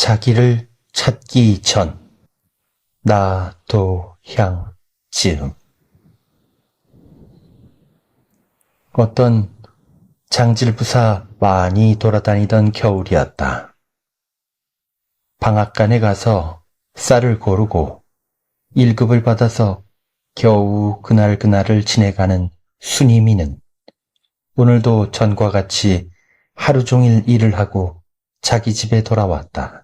자기를 찾기 전 나도향지음. 어떤 장질부사 많이 돌아다니던 겨울이었다. 방앗간에 가서 쌀을 고르고 1급을 받아서 겨우 그날을 지내가는 순이미는 오늘도 전과 같이 하루 종일 일을 하고 자기 집에 돌아왔다.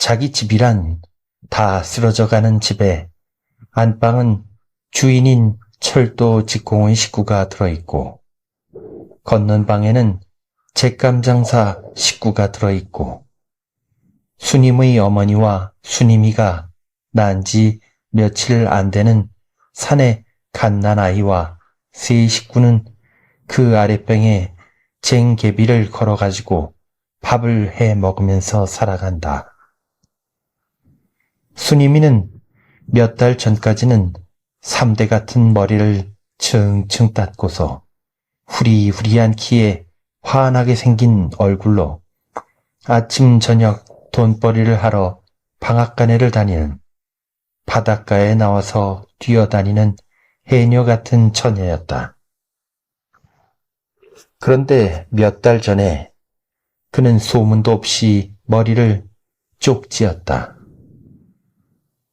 자기 집이란 다 쓰러져가는 집에 안방은 주인인 철도 직공의 식구가 들어있고, 걷는 방에는 잿감 장사 식구가 들어있고, 순임의 어머니와 순임이가 난 지 며칠 안 되는 산의 갓난 아이와 세 식구는 그 아랫병에 쟁개비를 걸어가지고 밥을 해 먹으면서 살아간다. 순임이는 몇 달 전까지는 3대 같은 머리를 층층 땄고서 후리후리한 키에 환하게 생긴 얼굴로 아침 저녁 돈벌이를 하러 방앗간에를 다니는, 바닷가에 나와서 뛰어다니는 해녀 같은 처녀였다. 그런데 몇 달 전에 그는 소문도 없이 머리를 쪽지었다.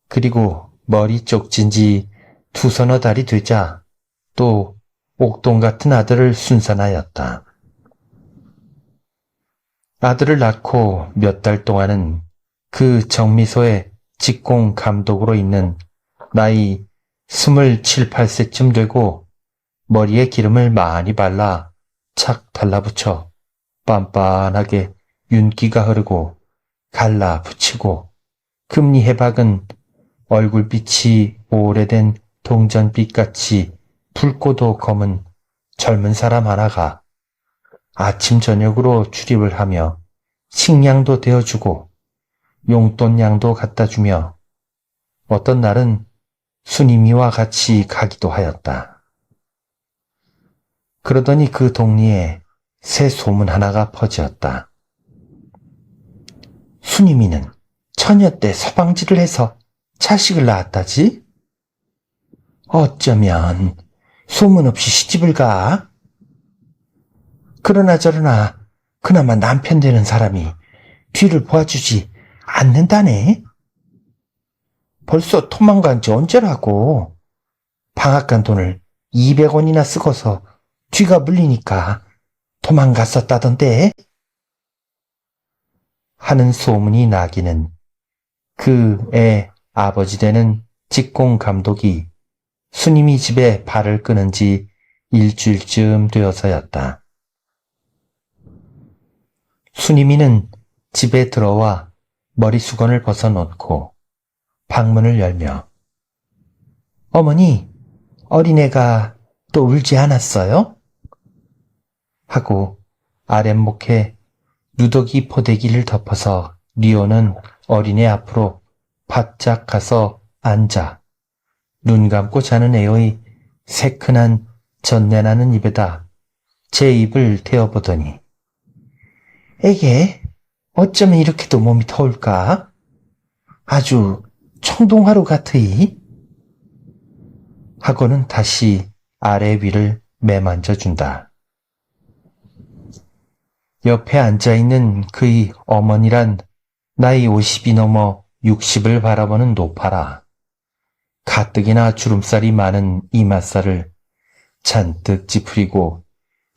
그리고 머리 쪽진 지 두서너 달이 되자 또 옥동 같은 아들을 순산하였다. 아들을 낳고 몇 달 동안은 그 정미소의 직공 감독으로 있는 나이 27, 8세쯤 되고 머리에 기름을 많이 발라 착 달라붙여 빤빤하게 윤기가 흐르고 갈라 붙이고 금리 해박은 얼굴빛이 오래된 동전빛같이 붉고도 검은 젊은 사람 하나가 아침 저녁으로 출입을 하며 식량도 되어주고 용돈량도 갖다주며 어떤 날은 순임이와 같이 가기도 하였다. 그러더니 그 동리에 새 소문 하나가 퍼지었다. 순임이는 처녀 때 서방지를 해서 자식을 낳았다지? 어쩌면 소문 없이 시집을 가? 그러나 저러나 그나마 남편 되는 사람이 뒤를 봐주지 않는다네? 벌써 도망간 지 언제라고? 방앗간 돈을 200원이나 쓰고서 뒤가 물리니까 도망갔었다던데? 하는 소문이 나기는 그 애 아버지 되는 직공 감독이 순임이 집에 발을 끄는 지 일주일쯤 되어서였다. 순임이는 집에 들어와 머리수건을 벗어놓고 방문을 열며 어머니, 어린애가 또 울지 않았어요? 하고 아랫목에 누더기 포대기를 덮어서 리오는 어린애 앞으로 바짝 가서 앉아 눈 감고 자는 애의 새큰한 전내나는 입에다 제 입을 대어보더니 에게 어쩌면 이렇게도 몸이 더울까? 아주 청동하루 같으이? 하고는 다시 아래 위를 매만져준다. 옆에 앉아있는 그의 어머니란 나이 50이 넘어 60을 바라보는 노파라. 가뜩이나 주름살이 많은 이맛살을 잔뜩 찌푸리고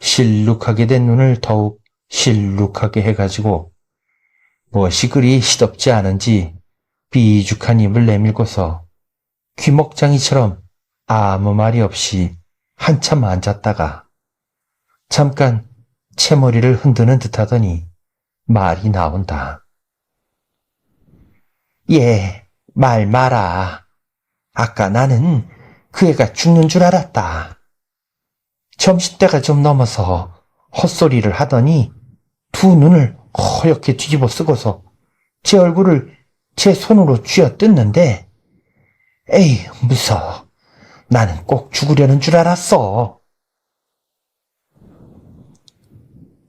실룩하게 된 눈을 더욱 실룩하게 해가지고 무엇이 그리 시덥지 않은지 비죽한 입을 내밀고서 귀먹장이처럼 아무 말이 없이 한참 앉았다가 잠깐 채머리를 흔드는 듯하더니 말이 나온다. 예, 말 마라. 아까 나는 그 애가 죽는 줄 알았다. 점심때가 좀 넘어서 헛소리를 하더니 두 눈을 허옇게 뒤집어 쓰고서 제 얼굴을 제 손으로 쥐어뜯는데 에이 무서워. 나는 꼭 죽으려는 줄 알았어.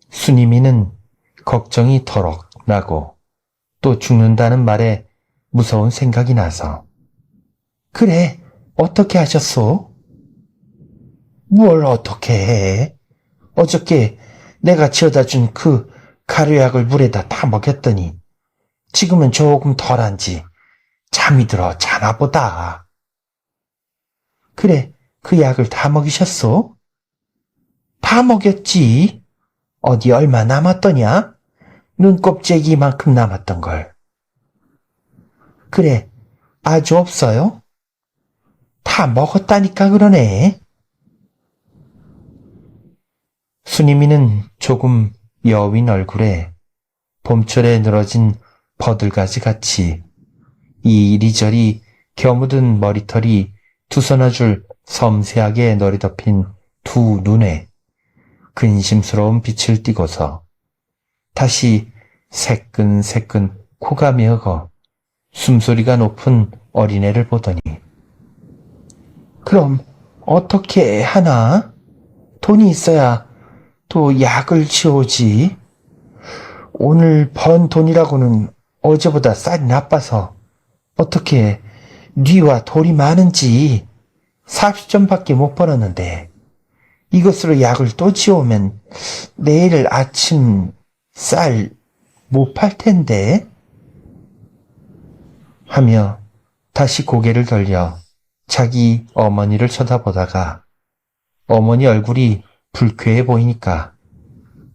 순임이는 걱정이 더럭 라고 또 죽는다는 말에 무서운 생각이 나서 그래, 어떻게 하셨소? 뭘 어떻게 해? 어저께 내가 지어다 준 그 가루약을 물에다 다 먹였더니 지금은 조금 덜한지 잠이 들어 자나 보다. 그래, 그 약을 다 먹이셨소? 다 먹였지. 어디 얼마 남았더냐? 눈곱재기만큼 남았던걸. 그래, 아주 없어요? 다 먹었다니까 그러네. 순이미는 조금 여윈 얼굴에 봄철에 늘어진 버들가지 같이 이리저리 겨묻은 머리털이 두서너줄 섬세하게 너리덮인 두 눈에 근심스러운 빛을 띠고서 다시 새끈새끈 코가 메어거 숨소리가 높은 어린애를 보더니 그럼 어떻게 하나? 돈이 있어야 또 약을 지어오지. 오늘 번 돈이라고는 어제보다 쌀이 나빠서 어떻게 뉘와 돌이 많은지 40전밖에 못 벌었는데 이것으로 약을 또 지어오면 내일 아침 쌀 못 팔 텐데 하며 다시 고개를 돌려 자기 어머니를 쳐다보다가 어머니 얼굴이 불쾌해 보이니까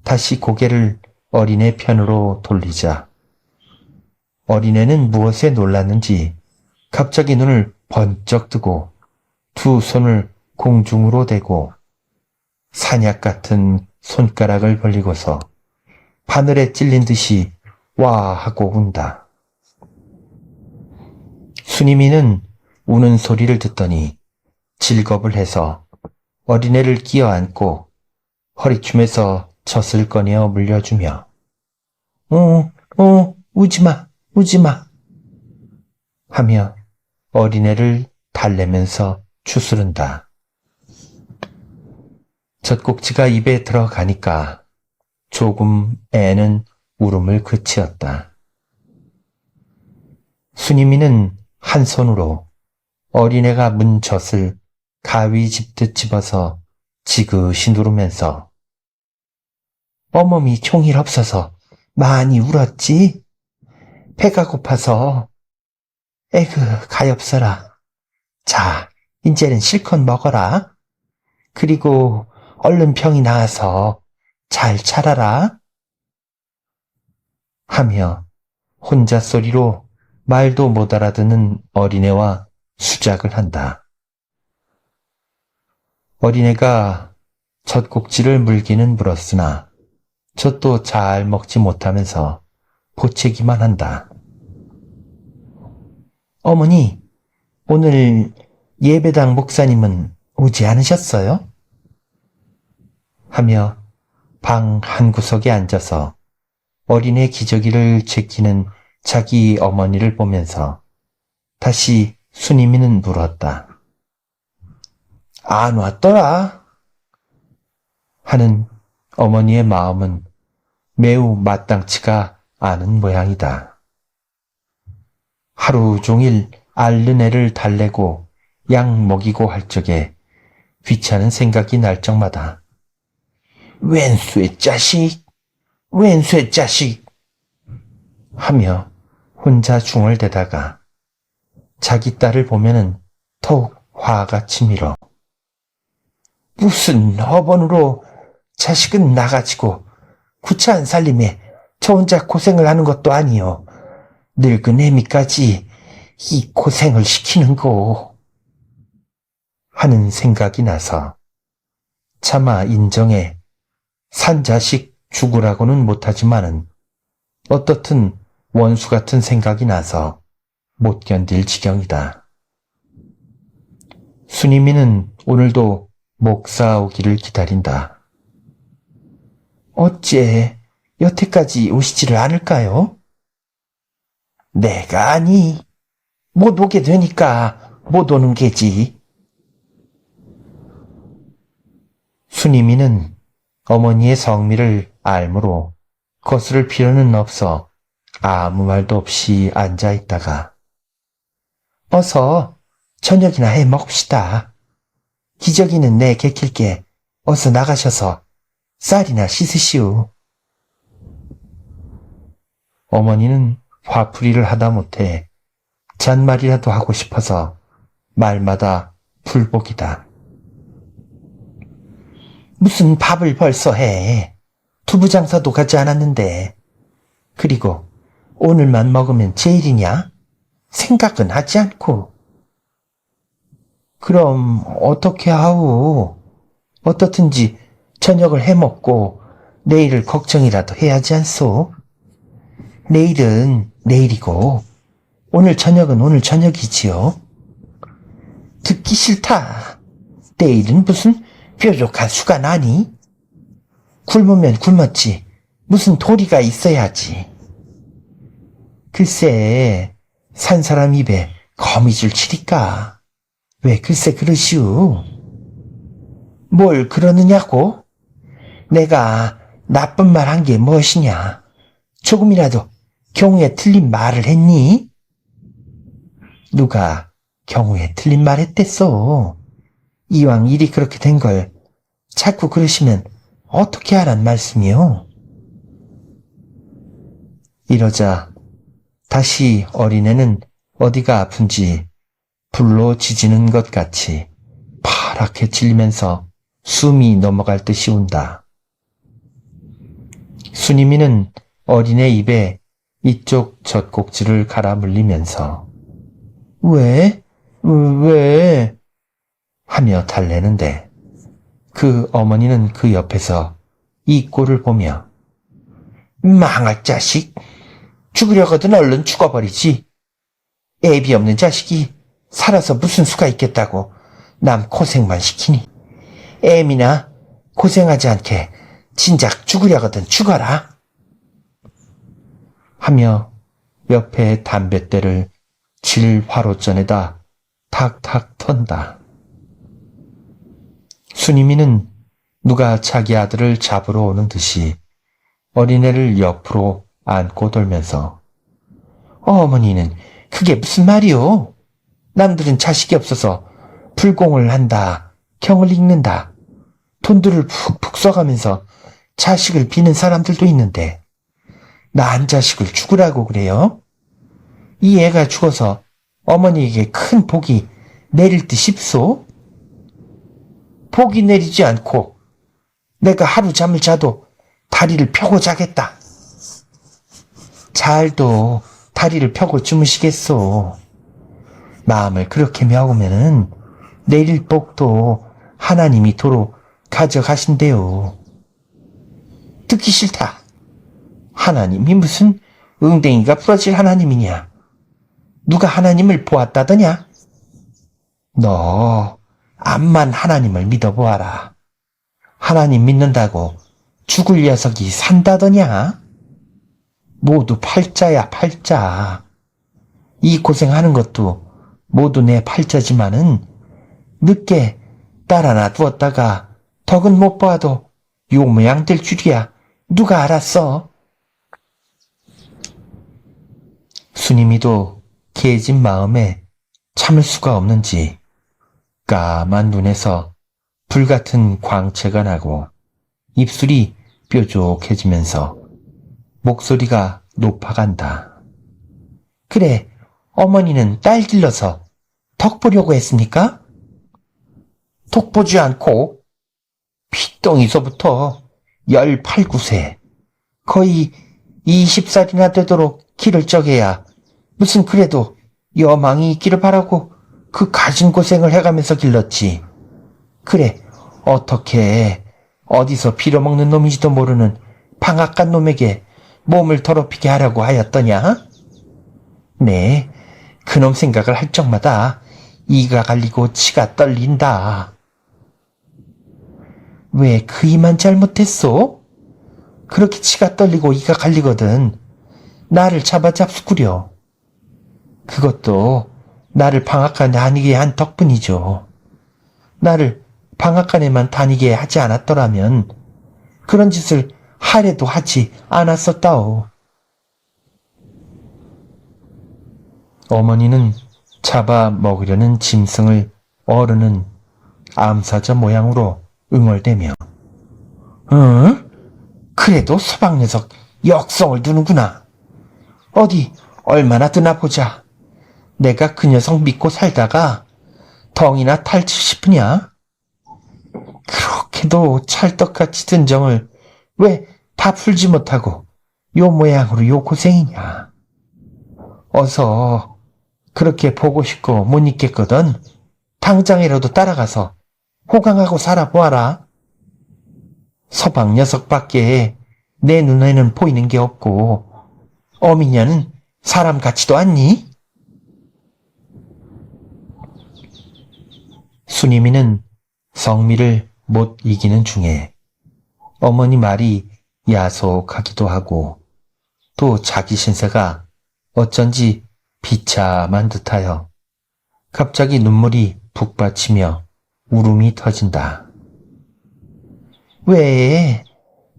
다시 고개를 어린애 편으로 돌리자 어린애는 무엇에 놀랐는지 갑자기 눈을 번쩍 뜨고 두 손을 공중으로 대고 산약 같은 손가락을 벌리고서 바늘에 찔린 듯이 와 하고 운다. 순이미는 우는 소리를 듣더니 질겁을 해서 어린애를 끼어안고 허리춤에서 젖을 꺼내어 물려주며 우지마 우지마 하며 어린애를 달래면서 추스른다. 젖꼭지가 입에 들어가니까 조금 애는 울음을 그치었다. 순이미는 한 손으로 어린애가 문 젖을 가위 집듯 집어서 지그시 누르면서 어머니 총일 없어서 많이 울었지? 배가 고파서. 에그 가엾어라. 자, 이제는 실컷 먹어라. 그리고 얼른 병이 나아서 잘 자라라. 하며 혼자 소리로 말도 못 알아듣는 어린애와 수작을 한다. 어린애가 젖꼭지를 물기는 물었으나 젖도 잘 먹지 못하면서 보채기만 한다. 어머니, 오늘 예배당 목사님은 오지 않으셨어요? 하며 방 한구석에 앉아서 어린애 기저귀를 제끼는 자기 어머니를 보면서 다시 순이미는 물었다. 안 왔더라. 하는 어머니의 마음은 매우 마땅치가 않은 모양이다. 하루 종일 앓는 애를 달래고 약 먹이고 할 적에 귀찮은 생각이 날 적마다 웬수의 자식, 웬수의 자식 하며 혼자 중얼대다가 자기 딸을 보면은 더욱 화가 치밀어 무슨 허번으로 자식은 나가지고 구차한 살림에 저 혼자 고생을 하는 것도 아니요. 늙은 애미까지 이 고생을 시키는 거 하는 생각이 나서 차마 인정해 산 자식 죽으라고는 못하지만은 어떻든 원수 같은 생각이 나서 못 견딜 지경이다. 순이미는 오늘도 목사 오기를 기다린다. 어째 여태까지 오시지를 않을까요? 내가 아니, 못 오게 되니까 못 오는 게지. 순이미는 어머니의 성미를 알므로 거스를 필요는 없어 아무 말도 없이 앉아 있다가 어서 저녁이나 해 먹읍시다. 기저귀는 내 개킬게 어서 나가셔서 쌀이나 씻으시오. 어머니는 화풀이를 하다 못해 잔말이라도 하고 싶어서 말마다 불복이다. 무슨 밥을 벌써 해. 두부 장사도 가지 않았는데. 그리고 오늘만 먹으면 제일이냐? 생각은 하지 않고. 그럼 어떻게 하오? 어떻든지 저녁을 해먹고 내일을 걱정이라도 해야지 않소? 내일은 내일이고 오늘 저녁은 오늘 저녁이지요. 듣기 싫다. 내일은 무슨 뾰족한 수가 나니? 굶으면 굶었지. 무슨 도리가 있어야지. 글쎄 산 사람 입에 거미줄 치리까. 왜 글쎄 그러시오. 뭘 그러느냐고? 내가 나쁜 말 한 게 무엇이냐? 조금이라도 경우에 틀린 말을 했니? 누가 경우에 틀린 말 했댔어. 이왕 일이 그렇게 된 걸 자꾸 그러시면 어떻게 하란 말씀이요? 이러자 다시 어린애는 어디가 아픈지 불로 지지는 것 같이 파랗게 질리면서 숨이 넘어갈 듯이 운다. 순이미는 어린애 입에 이쪽 젖꼭지를 갈아 물리면서 왜? 하며 달래는데 그 어머니는 그 옆에서 이 꼴을 보며 망할 자식! 죽으려거든 얼른 죽어버리지. 애비 없는 자식이 살아서 무슨 수가 있겠다고 남 고생만 시키니. 애미나 고생하지 않게 진작 죽으려거든 죽어라. 하며 옆에 담뱃대를 질 화로전에다 탁탁 턴다. 순이미는 누가 자기 아들을 잡으러 오는 듯이 어린애를 옆으로 안고 돌면서 어머니는 그게 무슨 말이오? 남들은 자식이 없어서 불공을 한다, 경을 읽는다, 돈들을 푹푹 써가면서 자식을 비는 사람들도 있는데 난 자식을 죽으라고 그래요? 이 애가 죽어서 어머니에게 큰 복이 내릴 듯 싶소? 복이 내리지 않고 내가 하루 잠을 자도 다리를 펴고 자겠다. 잘도 다리를 펴고 주무시겠소. 마음을 그렇게 먹으면은 내릴 복도 하나님이 도로 가져가신대요. 듣기 싫다. 하나님이 무슨 응댕이가 부러질 하나님이냐? 누가 하나님을 보았다더냐? 너 암만 하나님을 믿어보아라. 하나님 믿는다고 죽을 녀석이 산다더냐? 모두 팔자야 팔자. 이 고생하는 것도 모두 내 팔자지만은 늦게 딸 하나 두었다가 덕은 못 봐도 요 모양 될 줄이야 누가 알았어? 순이미도 개진 마음에 참을 수가 없는지 까만 눈에서 불같은 광채가 나고 입술이 뾰족해지면서 목소리가 높아간다. 그래, 어머니는 딸 길러서 덕 보려고 했습니까? 덕 보지 않고 피똥이서부터 18, 9세 거의 20살이나 되도록 길을 쪄개야 무슨 그래도 여망이 있기를 바라고 그 가진 고생을 해가면서 길렀지. 그래, 어떻게 어디서 빌어먹는 놈인지도 모르는 방앗간 놈에게 몸을 더럽히게 하려고 하였더냐? 네, 그놈 생각을 할 적마다 이가 갈리고 치가 떨린다. 왜 그 이만 잘못했소? 그렇게 치가 떨리고 이가 갈리거든 나를 잡아 잡수구려. 그것도 나를 방앗간에 다니게 한 덕분이죠. 나를 방앗간에만 다니게 하지 않았더라면 그런 짓을 하래도 하지 않았었다오. 어머니는 잡아 먹으려는 짐승을 어른은 암사자 모양으로 응얼대며 응? 그래도 서방 녀석 역성을 두는구나. 어디 얼마나 드나 보자. 내가 그 녀석 믿고 살다가 덩이나 탈지 싶으냐? 그렇게도 찰떡같이 든 정을 왜 다 풀지 못하고 요 모양으로 요 고생이냐. 어서 그렇게 보고 싶고 못 있겠거든 당장이라도 따라가서 호강하고 살아보아라. 서방 녀석밖에 내 눈에는 보이는 게 없고 어미냐는 사람 같지도 않니? 순이미는 성미를 못 이기는 중에 어머니 말이 야속하기도 하고 또 자기 신세가 어쩐지 비참한 듯하여 갑자기 눈물이 북받치며 울음이 터진다. 왜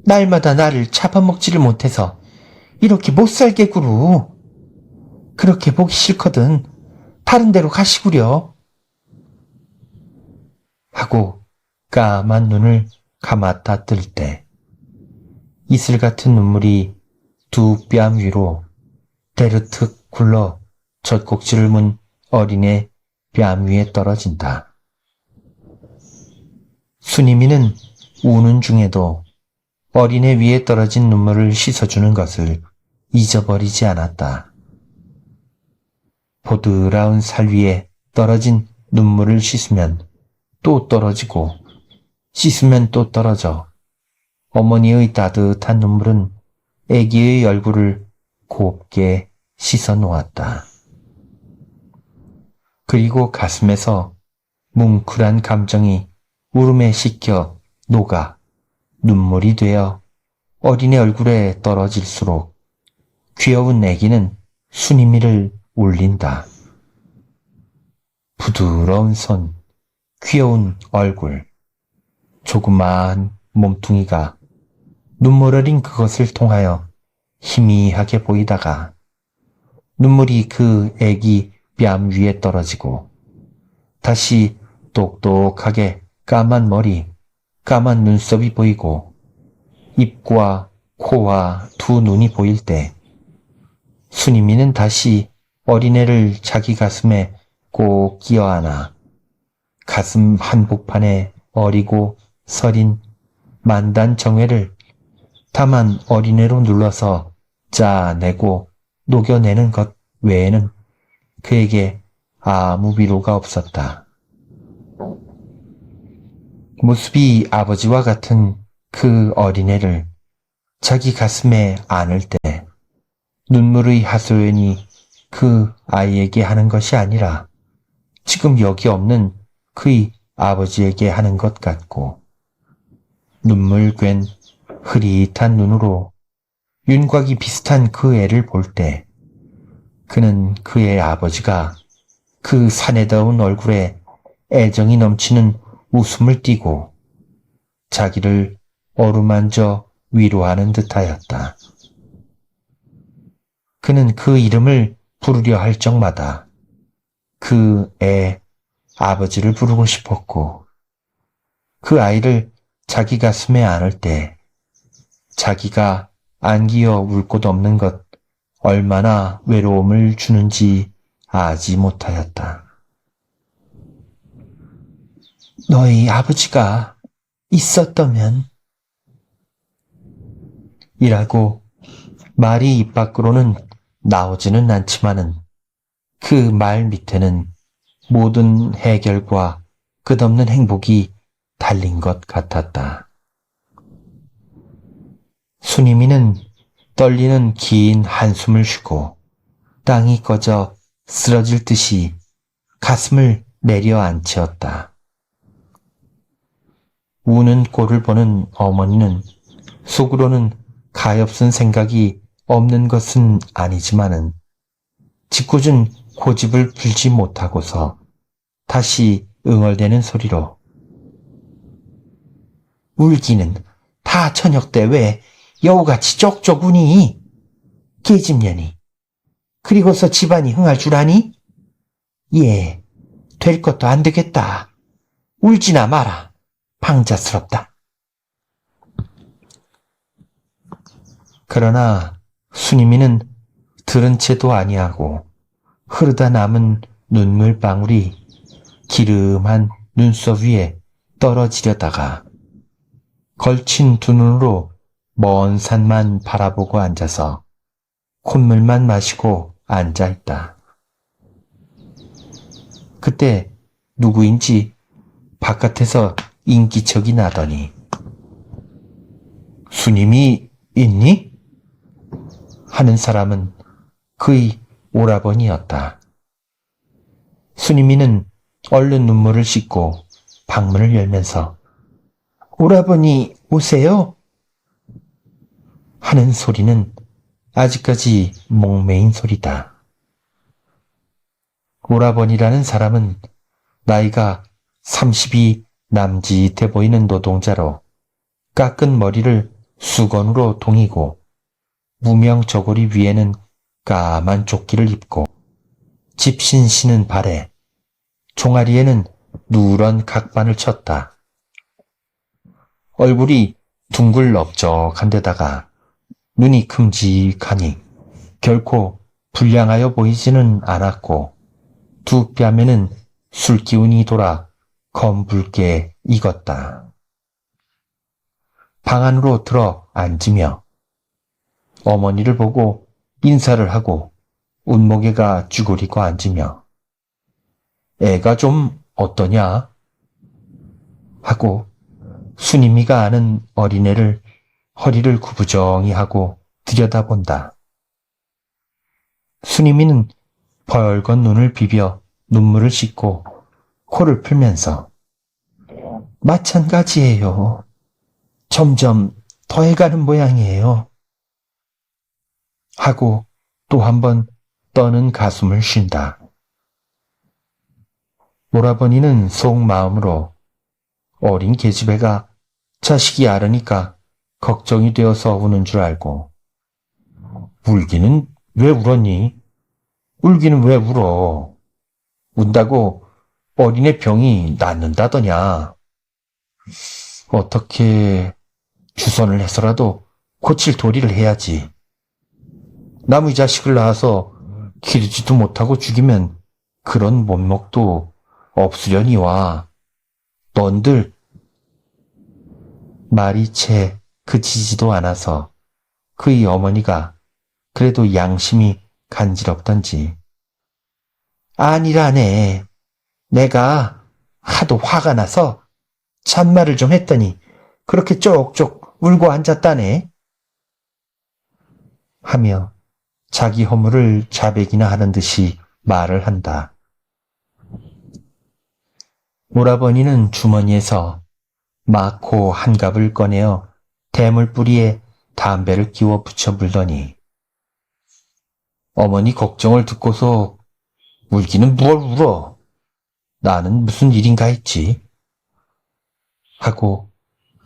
날마다 나를 잡아먹지를 못해서 이렇게 못살게 구루. 그렇게 보기 싫거든 다른 데로 가시구려. 하고 까만 눈을 감았다 뜰 때 이슬 같은 눈물이 두 뺨 위로 데르특 굴러 젖꼭지를 문 어린애 뺨 위에 떨어진다. 순이미는 우는 중에도 어린애 위에 떨어진 눈물을 씻어주는 것을 잊어버리지 않았다. 보드라운 살 위에 떨어진 눈물을 씻으면 또 떨어지고 씻으면 또 떨어져 어머니의 따뜻한 눈물은 아기의 얼굴을 곱게 씻어 놓았다. 그리고 가슴에서 뭉클한 감정이 울음에 씻겨 녹아 눈물이 되어 어린애 얼굴에 떨어질수록 귀여운 아기는 순이미를 울린다. 부드러운 손, 귀여운 얼굴, 조그마한 몸뚱이가 눈물 어린 그것을 통하여 희미하게 보이다가 눈물이 그 애기 뺨 위에 떨어지고 다시 똑똑하게 까만 머리, 까만 눈썹이 보이고 입과 코와 두 눈이 보일 때 순이미는 다시 어린애를 자기 가슴에 꼭 끼어안아 가슴 한복판에 어리고 서린 만단정회를 다만 어린애로 눌러서 짜내고 녹여내는 것 외에는 그에게 아무 위로가 없었다. 모습이 아버지와 같은 그 어린애를 자기 가슴에 안을 때 눈물의 하소연이 그 아이에게 하는 것이 아니라 지금 여기 없는 그의 아버지에게 하는 것 같고 눈물 괜 흐릿한 눈으로 윤곽이 비슷한 그 애를 볼 때 그는 그의 아버지가 그 사내다운 얼굴에 애정이 넘치는 웃음을 띠고 자기를 어루만져 위로하는 듯하였다. 그는 그 이름을 부르려 할 적마다 그 애 아버지를 부르고 싶었고 그 아이를 자기 가슴에 안을 때 자기가 안기어 울 곳 없는 것 얼마나 외로움을 주는지 아지 못하였다. 너희 아버지가 있었다면 이라고 말이 입 밖으로는 나오지는 않지만은 그 말 밑에는 모든 해결과 끝없는 행복이 달린 것 같았다. 순이미는 떨리는 긴 한숨을 쉬고 땅이 꺼져 쓰러질 듯이 가슴을 내려앉혔다. 우는 꼴을 보는 어머니는 속으로는 가엾은 생각이 없는 것은 아니지만은 짓궂은 고집을 풀지 못하고서 다시 응얼대는 소리로 울기는 다 저녁 때 왜 여우같이 쪽쪽 우니? 계집년이 그리고서 집안이 흥할 줄 아니? 예, 될 것도 안 되겠다. 울지나 마라. 방자스럽다. 그러나 순임이는 들은 채도 아니하고 흐르다 남은 눈물방울이 기름한 눈썹 위에 떨어지려다가 걸친 두 눈으로 먼 산만 바라보고 앉아서 콧물만 마시고 앉아있다. 그때 누구인지 바깥에서 인기척이 나더니 순임이 있니? 하는 사람은 그의 오라버니였다. 순임이는 얼른 눈물을 씻고 방문을 열면서 오라버니 오세요? 하는 소리는 아직까지 목매인 소리다. 오라버니라는 사람은 나이가 30이 남짓해 보이는 노동자로 깎은 머리를 수건으로 동이고 무명 저고리 위에는 까만 조끼를 입고 집신 신은 발에 종아리에는 누런 각반을 쳤다. 얼굴이 둥글넓적한 데다가 눈이 큼직하니 결코 불량하여 보이지는 않았고 두 뺨에는 술기운이 돌아 검붉게 익었다. 방 안으로 들어 앉으며 어머니를 보고 인사를 하고 운목에가 쭈그리고 앉으며 애가 좀 어떠냐? 하고 순임이가 아는 어린애를 허리를 구부정히 하고 들여다본다. 순임이는 벌건 눈을 비벼 눈물을 씻고 코를 풀면서 마찬가지예요. 점점 더해가는 모양이에요. 하고 또 한 번 떠는 가숨을 쉰다. 오라버니는 속마음으로 어린 계집애가 자식이 앓으니까 걱정이 되어서 우는 줄 알고 울기는 왜 울었니? 울기는 왜 울어? 운다고 어린애 병이 낫는다더냐? 어떻게 주선을 해서라도 고칠 도리를 해야지. 남의 자식을 낳아서 기르지도 못하고 죽이면 그런 못목도 없으려니와 넌들 말이 채 그치지도 않아서 그의 어머니가 그래도 양심이 간지럽던지 아니라네. 내가 하도 화가 나서 잔말을 좀 했더니 그렇게 쪽쪽 울고 앉았다네. 하며 자기 허물을 자백이나 하는 듯이 말을 한다. 오라버니는 주머니에서 마코 한 갑을 꺼내어 대물뿌리에 담배를 끼워 붙여 물더니 어머니 걱정을 듣고서 울기는 뭘 울어? 나는 무슨 일인가 했지. 하고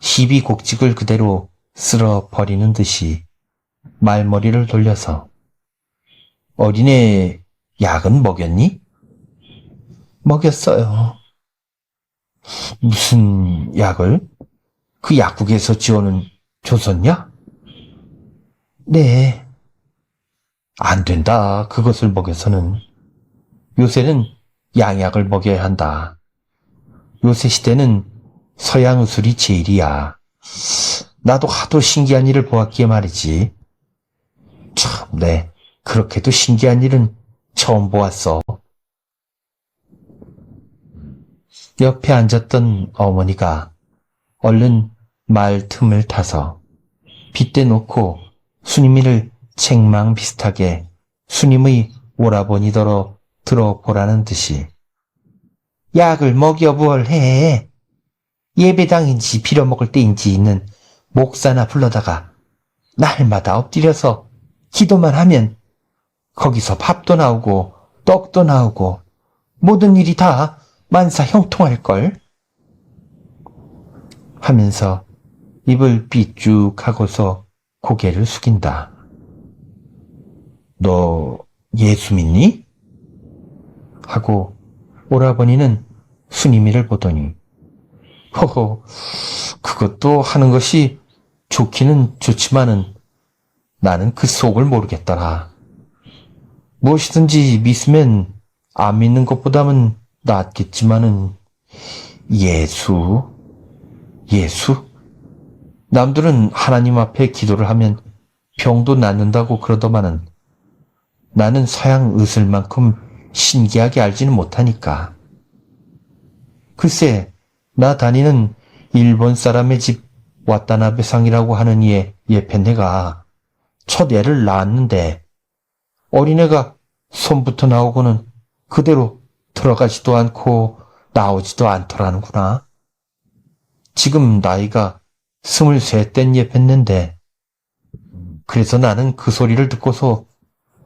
시비곡직을 그대로 쓸어 버리는 듯이 말머리를 돌려서 어린애 약은 먹였니? 먹였어요. 무슨 약을? 그 약국에서 지원은 줬었냐? 네. 안 된다. 그것을 먹여서는. 요새는 양약을 먹여야 한다. 요새 시대는 서양 의술이 제일이야. 나도 하도 신기한 일을 보았기에 말이지. 참, 네. 그렇게도 신기한 일은 처음 보았어. 옆에 앉았던 어머니가 얼른 말 틈을 타서 빗대 놓고 순임이를 책망 비슷하게 순임의 오라버니더러 들어보라는 듯이 약을 먹여 뭘 해. 예배당인지 빌어먹을 때인지 있는 목사나 불러다가 날마다 엎드려서 기도만 하면 거기서 밥도 나오고 떡도 나오고 모든 일이 다 만사 형통할걸. 하면서 입을 삐쭉 하고서 고개를 숙인다. 너 예수 믿니? 하고 오라버니는 순이미를 보더니 허허, 그것도 하는 것이 좋기는 좋지만은 나는 그 속을 모르겠더라. 무엇이든지 믿으면 안 믿는 것보다는 낫겠지만은 예수? 남들은 하나님 앞에 기도를 하면 병도 낫는다고 그러더만은 나는 서양 의술만큼 신기하게 알지는 못하니까. 글쎄, 나 다니는 일본 사람의 집 와타나베상이라고 하는 이의 예편네가 첫 애를 낳았는데 어린애가 손부터 나오고는 그대로 들어가지도 않고 나오지도 않더라는구나. 지금 나이가 23된 예편네인데 그래서 나는 그 소리를 듣고서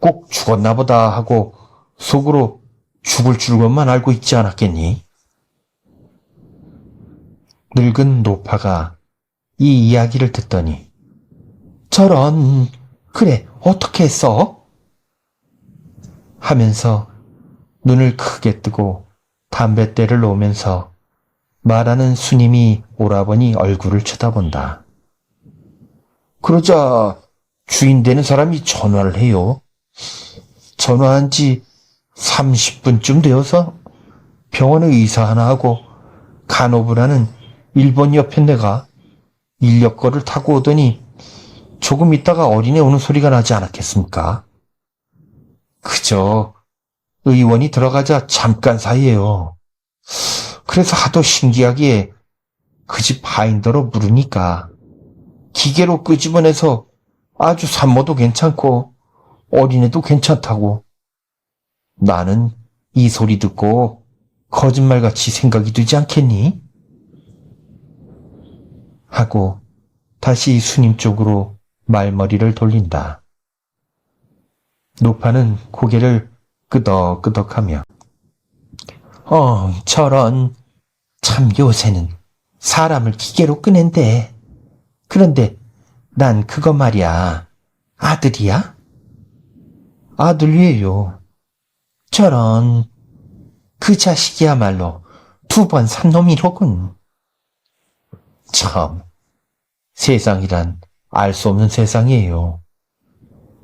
꼭 죽었나 보다 하고 속으로 죽을 줄만 알고 있지 않았겠니? 늙은 노파가 이 이야기를 듣더니 저런, 그래, 어떻게 했어? 하면서 눈을 크게 뜨고 담뱃대를 놓으면서 말하는 스님이 오라버니 얼굴을 쳐다본다. 그러자 주인 되는 사람이 전화를 해요. 전화한 지 30분쯤 되어서 병원에 의사 하나 하고 간호부라는 일본 여편네가 인력거를 타고 오더니 조금 있다가 어린애 우는 소리가 나지 않았겠습니까? 그저 의원이 들어가자 잠깐 사이에요. 그래서 하도 신기하기에 그 집 바인더로 물으니까 기계로 끄집어내서 아주 산모도 괜찮고 어린애도 괜찮다고. 나는 이 소리 듣고 거짓말같이 생각이 되지 않겠니? 하고 다시 스님 쪽으로 말머리를 돌린다. 노파는 고개를 끄덕끄덕하며 저런, 참 요새는 사람을 기계로 끄낸대. 그런데 난 그거 말이야. 아들이야? 아들이에요. 저런, 그 자식이야말로 2번 산 놈이로군. 참, 세상이란 알 수 없는 세상이에요.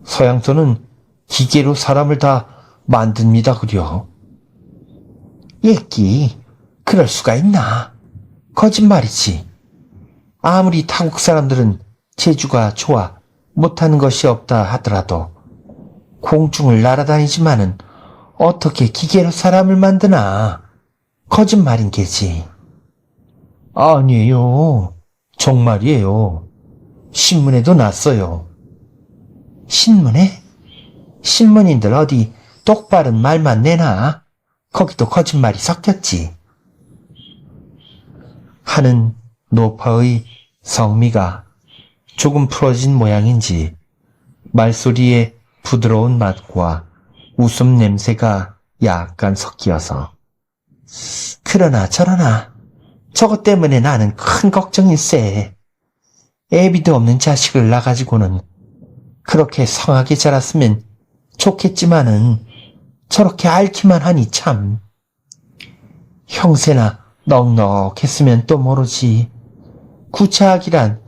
서양서는 기계로 사람을 다 만듭니다 그려. 예끼, 그럴 수가 있나? 거짓말이지. 아무리 타국 사람들은 재주가 좋아 못하는 것이 없다 하더라도 공중을 날아다니지만은 어떻게 기계로 사람을 만드나? 거짓말인 게지. 아니에요. 정말이에요. 신문에도 났어요. 신문에? 신문인들 어디 똑바른 말만 내나? 거기도 거짓말이 섞였지. 하는 노파의 성미가 조금 풀어진 모양인지 말소리에 부드러운 맛과 웃음 냄새가 약간 섞여서 그러나 저러나 저것 때문에 나는 큰 걱정일세. 애비도 없는 자식을 낳아가지고는 그렇게 성하게 자랐으면 좋겠지만은 저렇게 앓기만 하니 참. 형세나 넉넉했으면 또 모르지. 구차하기란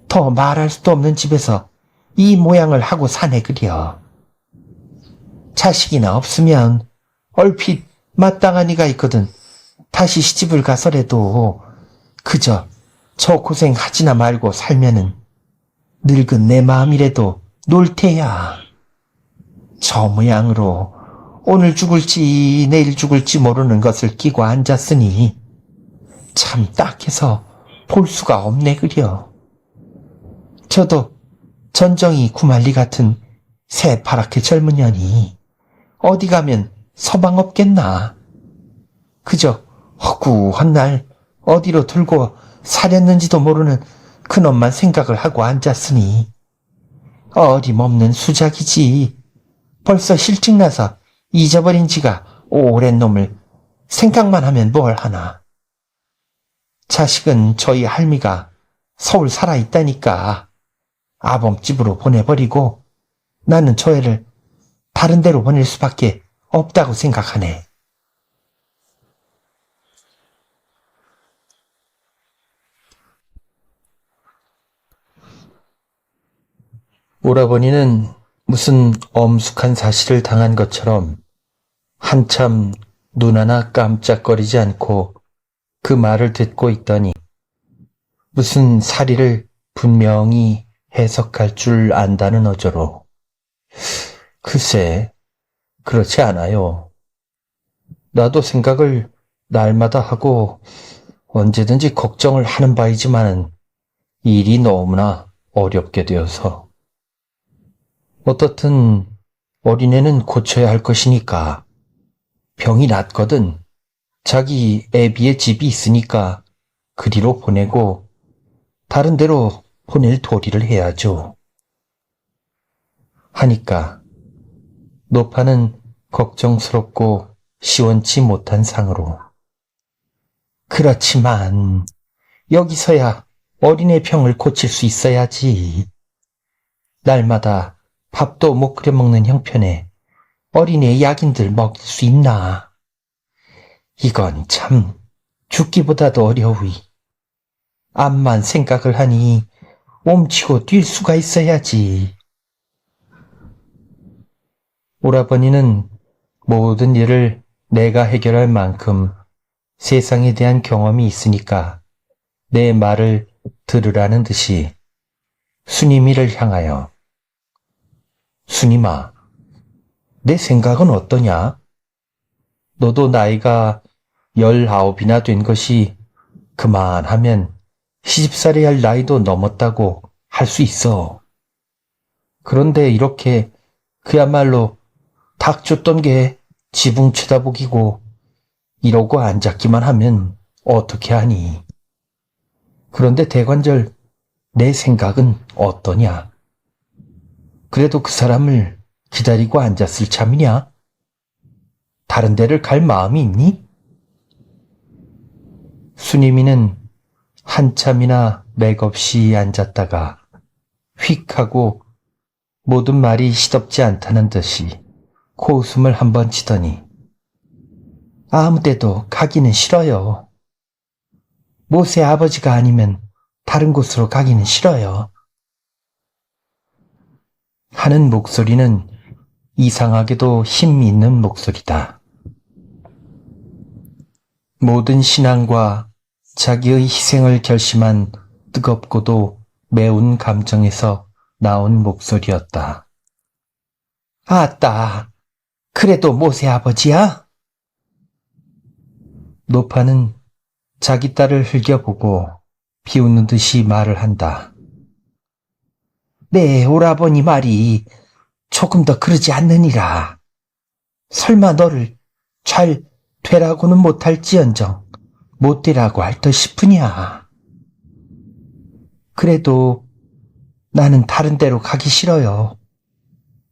더 말할 수도 없는 집에서 이 모양을 하고 사네 그려. 자식이나 없으면 얼핏 마땅한 이가 있거든 다시 시집을 가서라도 그저 저 고생하지나 말고 살면은 늙은 내 마음이라도 놀 테야. 저 모양으로 오늘 죽을지 내일 죽을지 모르는 것을 끼고 앉았으니 참 딱해서 볼 수가 없네 그려. 저도 전정이 구말리 같은 새파랗게 젊은 년이 어디 가면 서방 없겠나. 그저 허구한 날 어디로 들고 사렸는지도 모르는 그놈만 생각을 하고 앉았으니 어림없는 수작이지. 벌써 실증나서 잊어버린 지가 오랜 놈을 생각만 하면 뭘 하나. 자식은 저희 할미가 서울 살아있다니까 아범집으로 보내버리고 나는 저 애를 다른 데로 보낼 수밖에 없다고 생각하네. 오라버니는 무슨 엄숙한 사실을 당한 것처럼 한참 눈 하나 깜짝거리지 않고 그 말을 듣고 있더니 무슨 사리를 분명히 해석할 줄 안다는 어조로 글쎄, 그렇지 않아요. 나도 생각을 날마다 하고 언제든지 걱정을 하는 바이지만 일이 너무나 어렵게 되어서 어떻든 어린애는 고쳐야 할 것이니까 병이 낫거든 자기 애비의 집이 있으니까 그리로 보내고 다른 데로 보낼 도리를 해야죠. 하니까 노파는 걱정스럽고 시원치 못한 상으로 그렇지만 여기서야 어린애 병을 고칠 수 있어야지. 날마다 밥도 못 끓여 먹는 형편에 어린애 약인들 먹일 수 있나. 이건 참 죽기보다도 어려우이. 암만 생각을 하니 옴치고 뛸 수가 있어야지. 오라버니는 모든 일을 내가 해결할 만큼 세상에 대한 경험이 있으니까 내 말을 들으라는 듯이 순임이를 향하여 순임아, 내 생각은 어떠냐? 너도 나이가 19이나 된 것이 그만하면 시집살이 할 나이도 넘었다고 할 수 있어. 그런데 이렇게 그야말로 닭 쫓던 게 지붕 쳐다보기고 이러고 앉았기만 하면 어떻게 하니? 그런데 대관절 내 생각은 어떠냐? 그래도 그 사람을 기다리고 앉았을 참이냐? 다른 데를 갈 마음이 있니? 순임이는 한참이나 맥없이 앉았다가 휙 하고 모든 말이 시덥지 않다는 듯이 코웃음을 한번 치더니 아무 데도 가기는 싫어요. 모세 아버지가 아니면 다른 곳으로 가기는 싫어요. 하는 목소리는 이상하게도 힘 있는 목소리다. 모든 신앙과 자기의 희생을 결심한 뜨겁고도 매운 감정에서 나온 목소리였다. 아따, 그래도 모세 아버지야? 노파는 자기 딸을 흘겨보고 비웃는 듯이 말을 한다. 네, 오라버니 말이 조금 더 그러지 않느니라. 설마 너를 잘 되라고는 못할지언정 못 되라고 할 듯 싶으냐. 그래도 나는 다른 데로 가기 싫어요.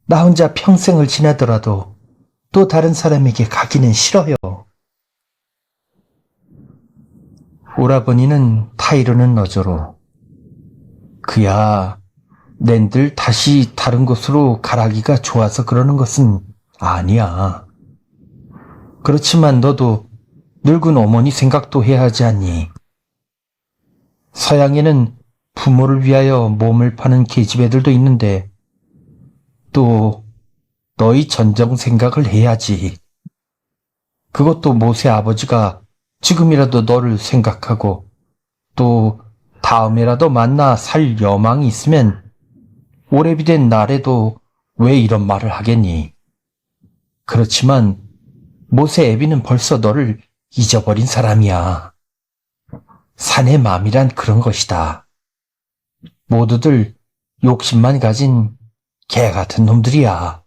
나 혼자 평생을 지나더라도 또 다른 사람에게 가기는 싫어요. 오라버니는 타이르는 어조로 그야 낸들 다시 다른 곳으로 가라기가 좋아서 그러는 것은 아니야. 그렇지만 너도 늙은 어머니 생각도 해야 하지 않니? 서양에는 부모를 위하여 몸을 파는 계집애들도 있는데 또 너희 전정 생각을 해야지. 그것도 모세 아버지가 지금이라도 너를 생각하고 또 다음에라도 만나 살 여망이 있으면 오래비 된 날에도 왜 이런 말을 하겠니? 그렇지만 모세 애비는 벌써 너를 잊어버린 사람이야. 사내 마음이란 그런 것이다. 모두들 욕심만 가진 개 같은 놈들이야.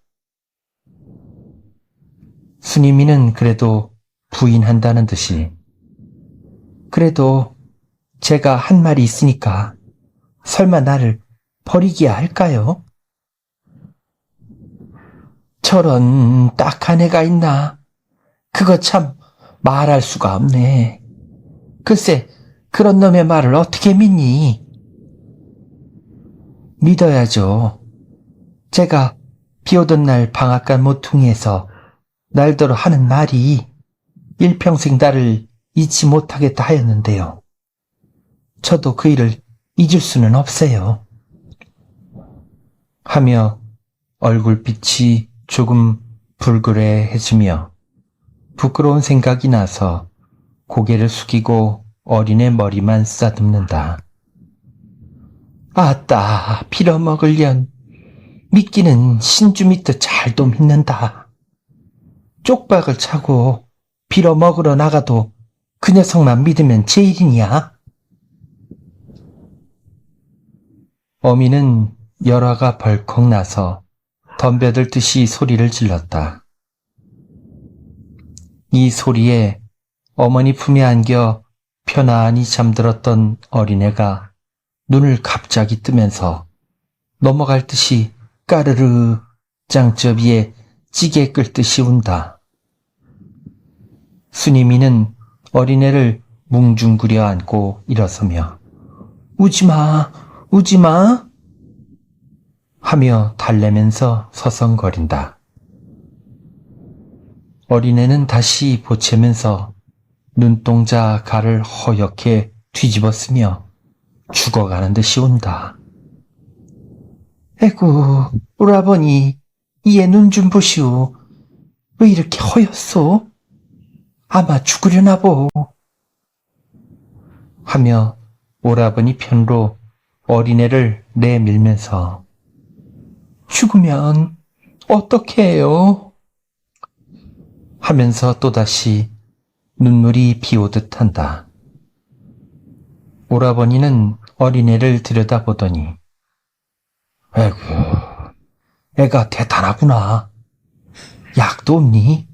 순임이는 그래도 부인한다는 듯이 그래도 제가 한 말이 있으니까 설마 나를 버리기야 할까요? 저런 딱한 애가 있나? 그거 참 말할 수가 없네. 글쎄 그런 놈의 말을 어떻게 믿니? 믿어야죠. 제가 비오던 날 방앗간 모퉁이에서 날더러 하는 말이 일평생 나를 잊지 못하겠다 하였는데요. 저도 그 일을 잊을 수는 없어요. 하며 얼굴빛이 조금 불그레해지며 부끄러운 생각이 나서 고개를 숙이고 어린애 머리만 쓰다듬는다. 아따, 빌어먹을련. 미끼는 신주 믿듯 잘도 믿는다. 쪽박을 차고 빌어먹으러 나가도 그 녀석만 믿으면 제일이냐? 어미는 열화가 벌컥 나서 덤벼들듯이 소리를 질렀다. 이 소리에 어머니 품에 안겨 편안히 잠들었던 어린애가 눈을 갑자기 뜨면서 넘어갈 듯이 까르르 짱쩌비에 찌개 끓듯이 운다. 수님이는 어린애를 뭉중그려 안고 일어서며 우지마, 우지마 하며 달래면서 서성거린다. 어린애는 다시 보채면서 눈동자 갈을 허옇게 뒤집어쓰며 죽어가는 듯이 운다. 에구, 오라버니, 이에 눈 좀 보시오. 왜 이렇게 허였소? 아마 죽으려나 보. 하며 오라버니 편으로 어린애를 내밀면서 죽으면 어떻게 해요? 하면서 또다시 눈물이 비오듯 한다. 오라버니는 어린애를 들여다보더니 에구, 애가 대단하구나. 약도 없니?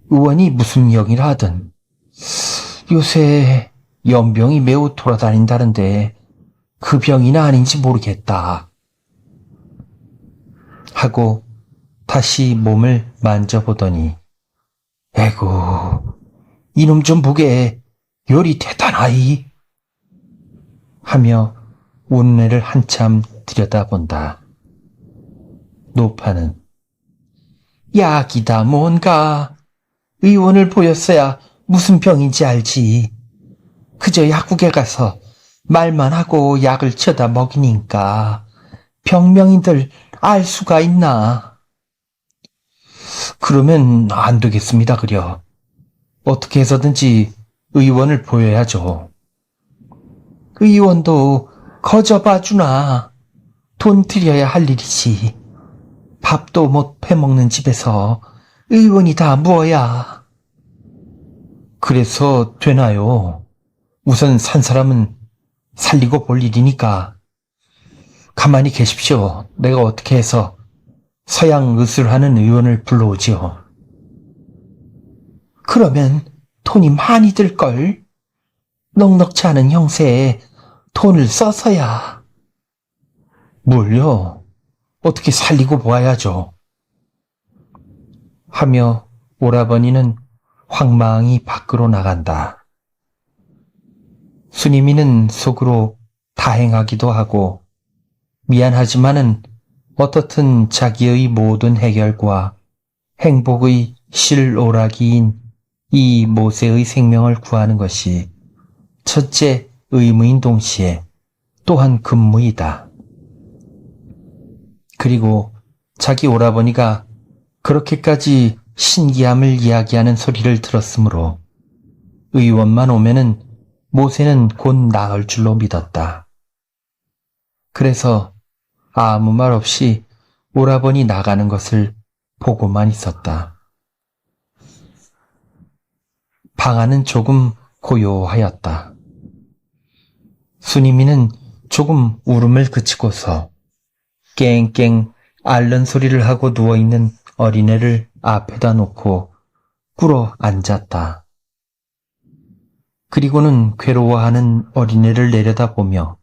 의원이 무슨 병이라 하든 요새 연병이 매우 돌아다닌다는데 그 병이나 아닌지 모르겠다. 하고 다시 몸을 만져보더니 에구, 이놈 좀 보게. 열이 대단하이. 하며 온내를 한참 들여다본다. 노파는 약이다 뭔가. 의원을 보였어야 무슨 병인지 알지. 그저 약국에 가서 말만 하고 약을 쳐다 먹이니까 병명인들 알 수가 있나. 그러면 안 되겠습니다 그려. 어떻게 해서든지 의원을 보여야죠. 의원도 거저 봐주나. 돈 들여야 할 일이지. 밥도 못 패먹는 집에서 의원이 다 무어야. 그래서 되나요? 우선 산 사람은 살리고 볼 일이니까 가만히 계십시오. 내가 어떻게 해서 서양 의술하는 의원을 불러오지요. 그러면 돈이 많이 들걸. 넉넉치 않은 형세에 돈을 써서야. 뭘요? 어떻게 살리고 보아야죠. 하며 오라버니는 황망히 밖으로 나간다. 수님이는 속으로 다행하기도 하고 미안하지만은 어떻든 자기의 모든 해결과 행복의 실오라기인 이 모세의 생명을 구하는 것이 첫째 의무인 동시에 또한 근무이다. 그리고 자기 오라버니가 그렇게까지 신기함을 이야기하는 소리를 들었으므로 의원만 오면은 모세는 곧 나을 줄로 믿었다. 그래서 아무 말 없이 오라버니 나가는 것을 보고만 있었다. 방 안은 조금 고요하였다. 수님이는 조금 울음을 그치고서 깽깽 앓는 소리를 하고 누워있는 어린애를 앞에다 놓고 꿇어 앉았다. 그리고는 괴로워하는 어린애를 내려다보며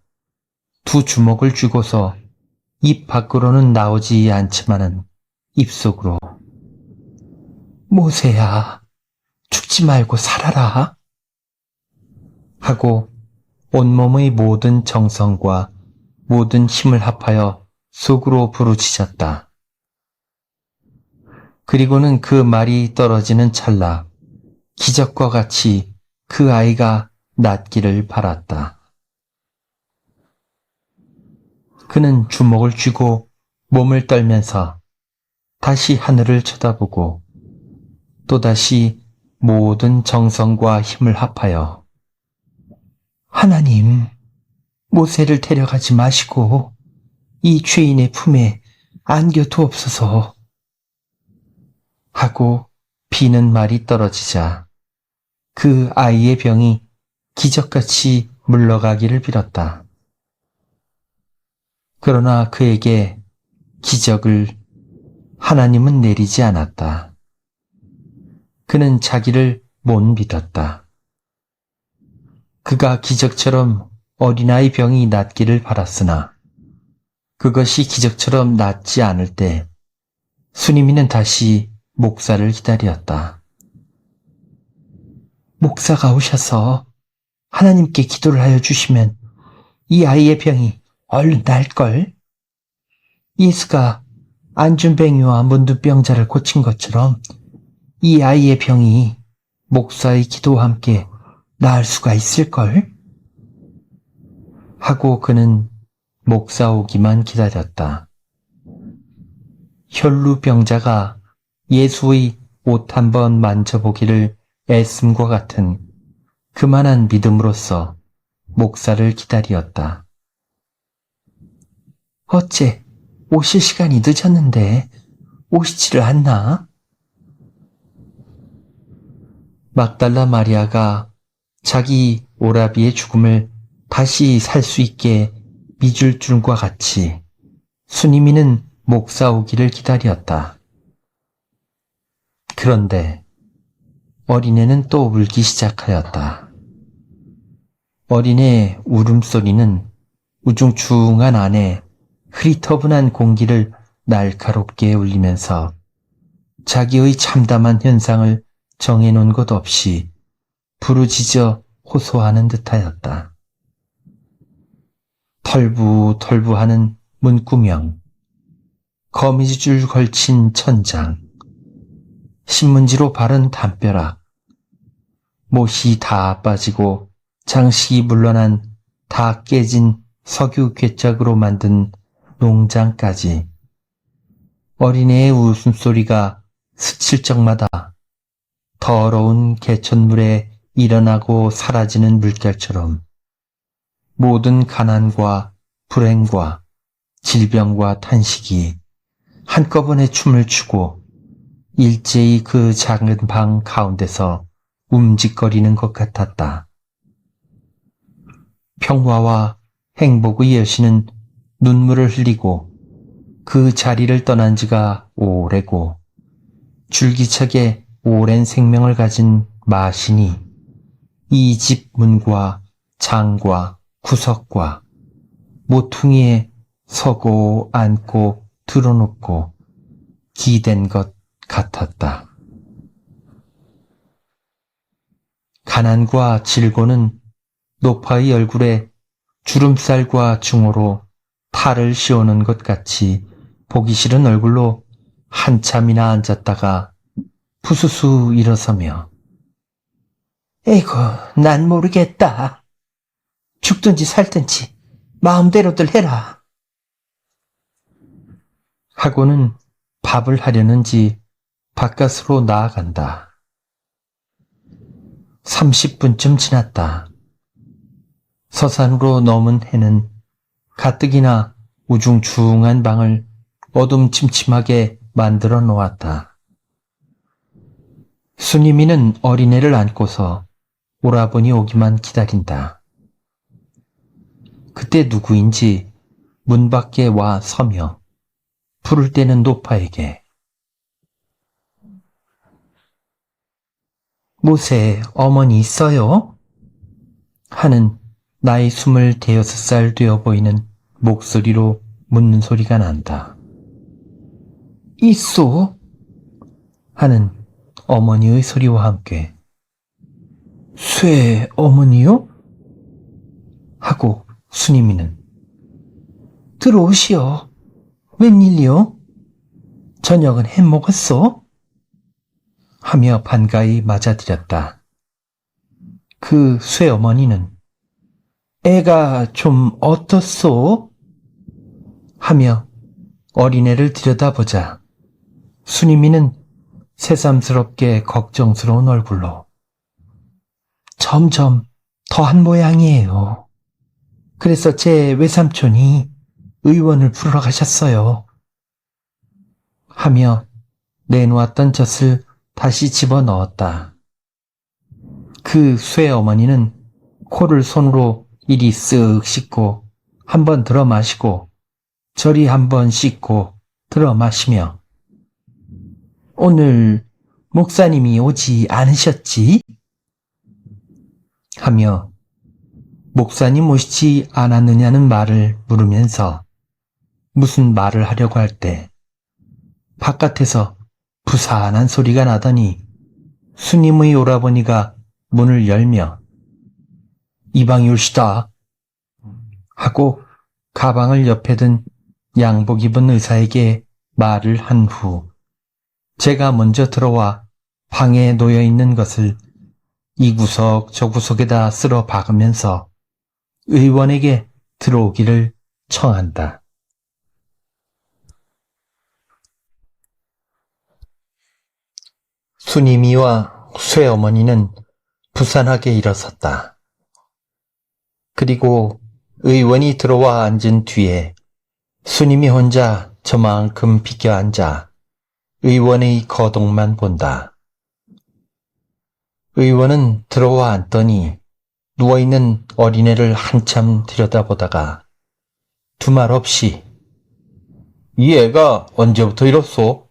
두 주먹을 쥐고서 입 밖으로는 나오지 않지만은 입속으로 모세야, 죽지 말고 살아라 하고 온몸의 모든 정성과 모든 힘을 합하여 속으로 부르짖었다. 그리고는 그 말이 떨어지는 찰나 기적과 같이 그 아이가 낫기를 바랐다. 그는 주먹을 쥐고 몸을 떨면서 다시 하늘을 쳐다보고 또다시 모든 정성과 힘을 합하여 하나님, 모세를 데려가지 마시고 이 죄인의 품에 안겨두옵소서 하고 비는 말이 떨어지자 그 아이의 병이 기적같이 물러가기를 빌었다. 그러나 그에게 기적을 하나님은 내리지 않았다. 그는 자기를 못 믿었다. 그가 기적처럼 어린아이 병이 낫기를 바랐으나 그것이 기적처럼 낫지 않을 때 수니미는 다시 목사를 기다렸다. 목사가 오셔서 하나님께 기도를 하여 주시면 이 아이의 병이 얼른 나을걸. 예수가 안준뱅이와 문둥병자를 고친 것처럼 이 아이의 병이 목사의 기도와 함께 나을 수가 있을걸? 하고 그는 목사 오기만 기다렸다. 혈루병자가 예수의 옷 한번 만져보기를 애씀과 같은 그만한 믿음으로써 목사를 기다리었다. 어째 오실 시간이 늦었는데 오시지를 않나? 막달라 마리아가 자기 오라비의 죽음을 다시 살 수 있게 믿을 줄과 같이 수니미는 목사 오기를 기다렸다. 그런데 어린애는 또 울기 시작하였다. 어린애의 울음소리는 우중충한 안에 흐릿허분한 공기를 날카롭게 울리면서 자기의 참담한 현상을 정해놓은 것 없이 부르짖어 호소하는 듯하였다. 털부털부하는 문구명, 거미줄 걸친 천장, 신문지로 바른 담벼락, 못이 다 빠지고 장식이 물러난 다 깨진 석유 괴짝으로 만든 농장까지 어린애의 웃음소리가 스칠 적마다 더러운 개천물에 일어나고 사라지는 물결처럼 모든 가난과 불행과 질병과 탄식이 한꺼번에 춤을 추고 일제히 그 작은 방 가운데서 움직거리는 것 같았다. 평화와 행복의 여신은 눈물을 흘리고 그 자리를 떠난 지가 오래고 줄기차게 오랜 생명을 가진 마신이 이 집 문과 장과 구석과 모퉁이에 서고 앉고 드러눕고 기댄 것 같았다. 가난과 질고는 노파의 얼굴에 주름살과 중호로 탈을 씌우는 것 같이 보기 싫은 얼굴로 한참이나 앉았다가 부수수 일어서며 에이구, 난 모르겠다. 죽든지 살든지 마음대로들 해라. 하고는 밥을 하려는지 바깥으로 나아간다. 30분쯤 지났다. 서산으로 넘은 해는 가뜩이나 우중충한 방을 어둠침침하게 만들어 놓았다. 수니미는 어린애를 안고서 오라버니 오기만 기다린다. 그때 누구인지 문 밖에 와 서며 부를 때는 노파에게 모세 어머니 있어요? 하는 나이 26살 되어 보이는 목소리로 묻는 소리가 난다. 있소? 하는 어머니의 소리와 함께 쇠 어머니요? 하고 수니미는 들어오시오. 웬일이요? 저녁은 해 먹었소? 하며 반가이 맞아들였다. 그 쇠어머니는 애가 좀 어떻소? 하며 어린애를 들여다보자 순이미는 새삼스럽게 걱정스러운 얼굴로 점점 더한 모양이에요. 그래서 제 외삼촌이 의원을 부르러 가셨어요. 하며 내놓았던 젖을 다시 집어넣었다. 그 쇠어머니는 코를 손으로 이리 쓱 씻고 한 번 들어 마시고 저리 한 번 씻고 들어 마시며 오늘 목사님이 오지 않으셨지? 하며 목사님 오시지 않았느냐는 말을 물으면서 무슨 말을 하려고 할 때 바깥에서 부산한 소리가 나더니 스님의 오라버니가 문을 열며 이방이 올시다 하고 가방을 옆에 든 양복 입은 의사에게 말을 한 후 제가 먼저 들어와 방에 놓여있는 것을 이 구석 저 구석에다 쓸어 박으면서 의원에게 들어오기를 청한다. 순이미와 쇠어머니는 부산하게 일어섰다. 그리고 의원이 들어와 앉은 뒤에 순이미 혼자 저만큼 비껴 앉아 의원의 거동만 본다. 의원은 들어와 앉더니 누워있는 어린애를 한참 들여다보다가 두말 없이 이 애가 언제부터 이렇소?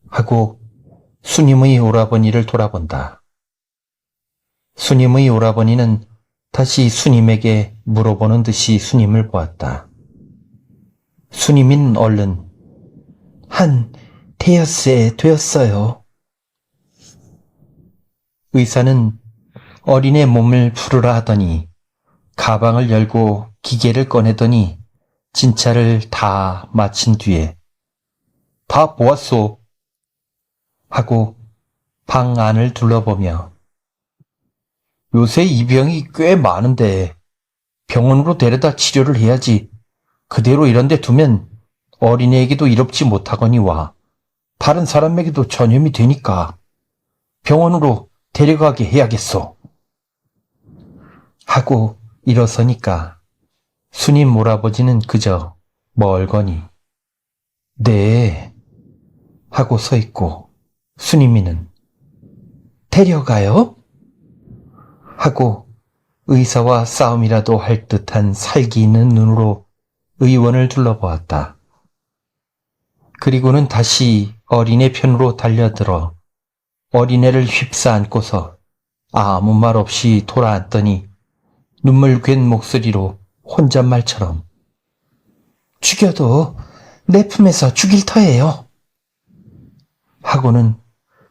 하고 순임의 오라버니를 돌아본다. 순임의 오라버니는 다시 순임에게 물어보는 듯이 순임을 보았다. 순임인 얼른 한 대여세 되었어요. 의사는 어린애 몸을 풀으라 하더니 가방을 열고 기계를 꺼내더니 진찰을 다 마친 뒤에 다 보았소 하고 방 안을 둘러보며 요새 이 병이 꽤 많은데 병원으로 데려다 치료를 해야지 그대로 이런 데 두면 어린애에게도 이롭지 못하거니와 다른 사람에게도 전염이 되니까 병원으로 데려가게 해야겠소. 하고 일어서니까 순임 오라버지는 그저 멀거니 네 하고 서 있고 순임이는 데려가요? 하고 의사와 싸움이라도 할 듯한 살기 있는 눈으로 의원을 둘러보았다. 그리고는 다시 어린애 편으로 달려들어 어린애를 휩싸안고서 아무 말 없이 돌아앉더니 눈물 괜 목소리로 혼잣말처럼 죽여도 내 품에서 죽일 터예요. 하고는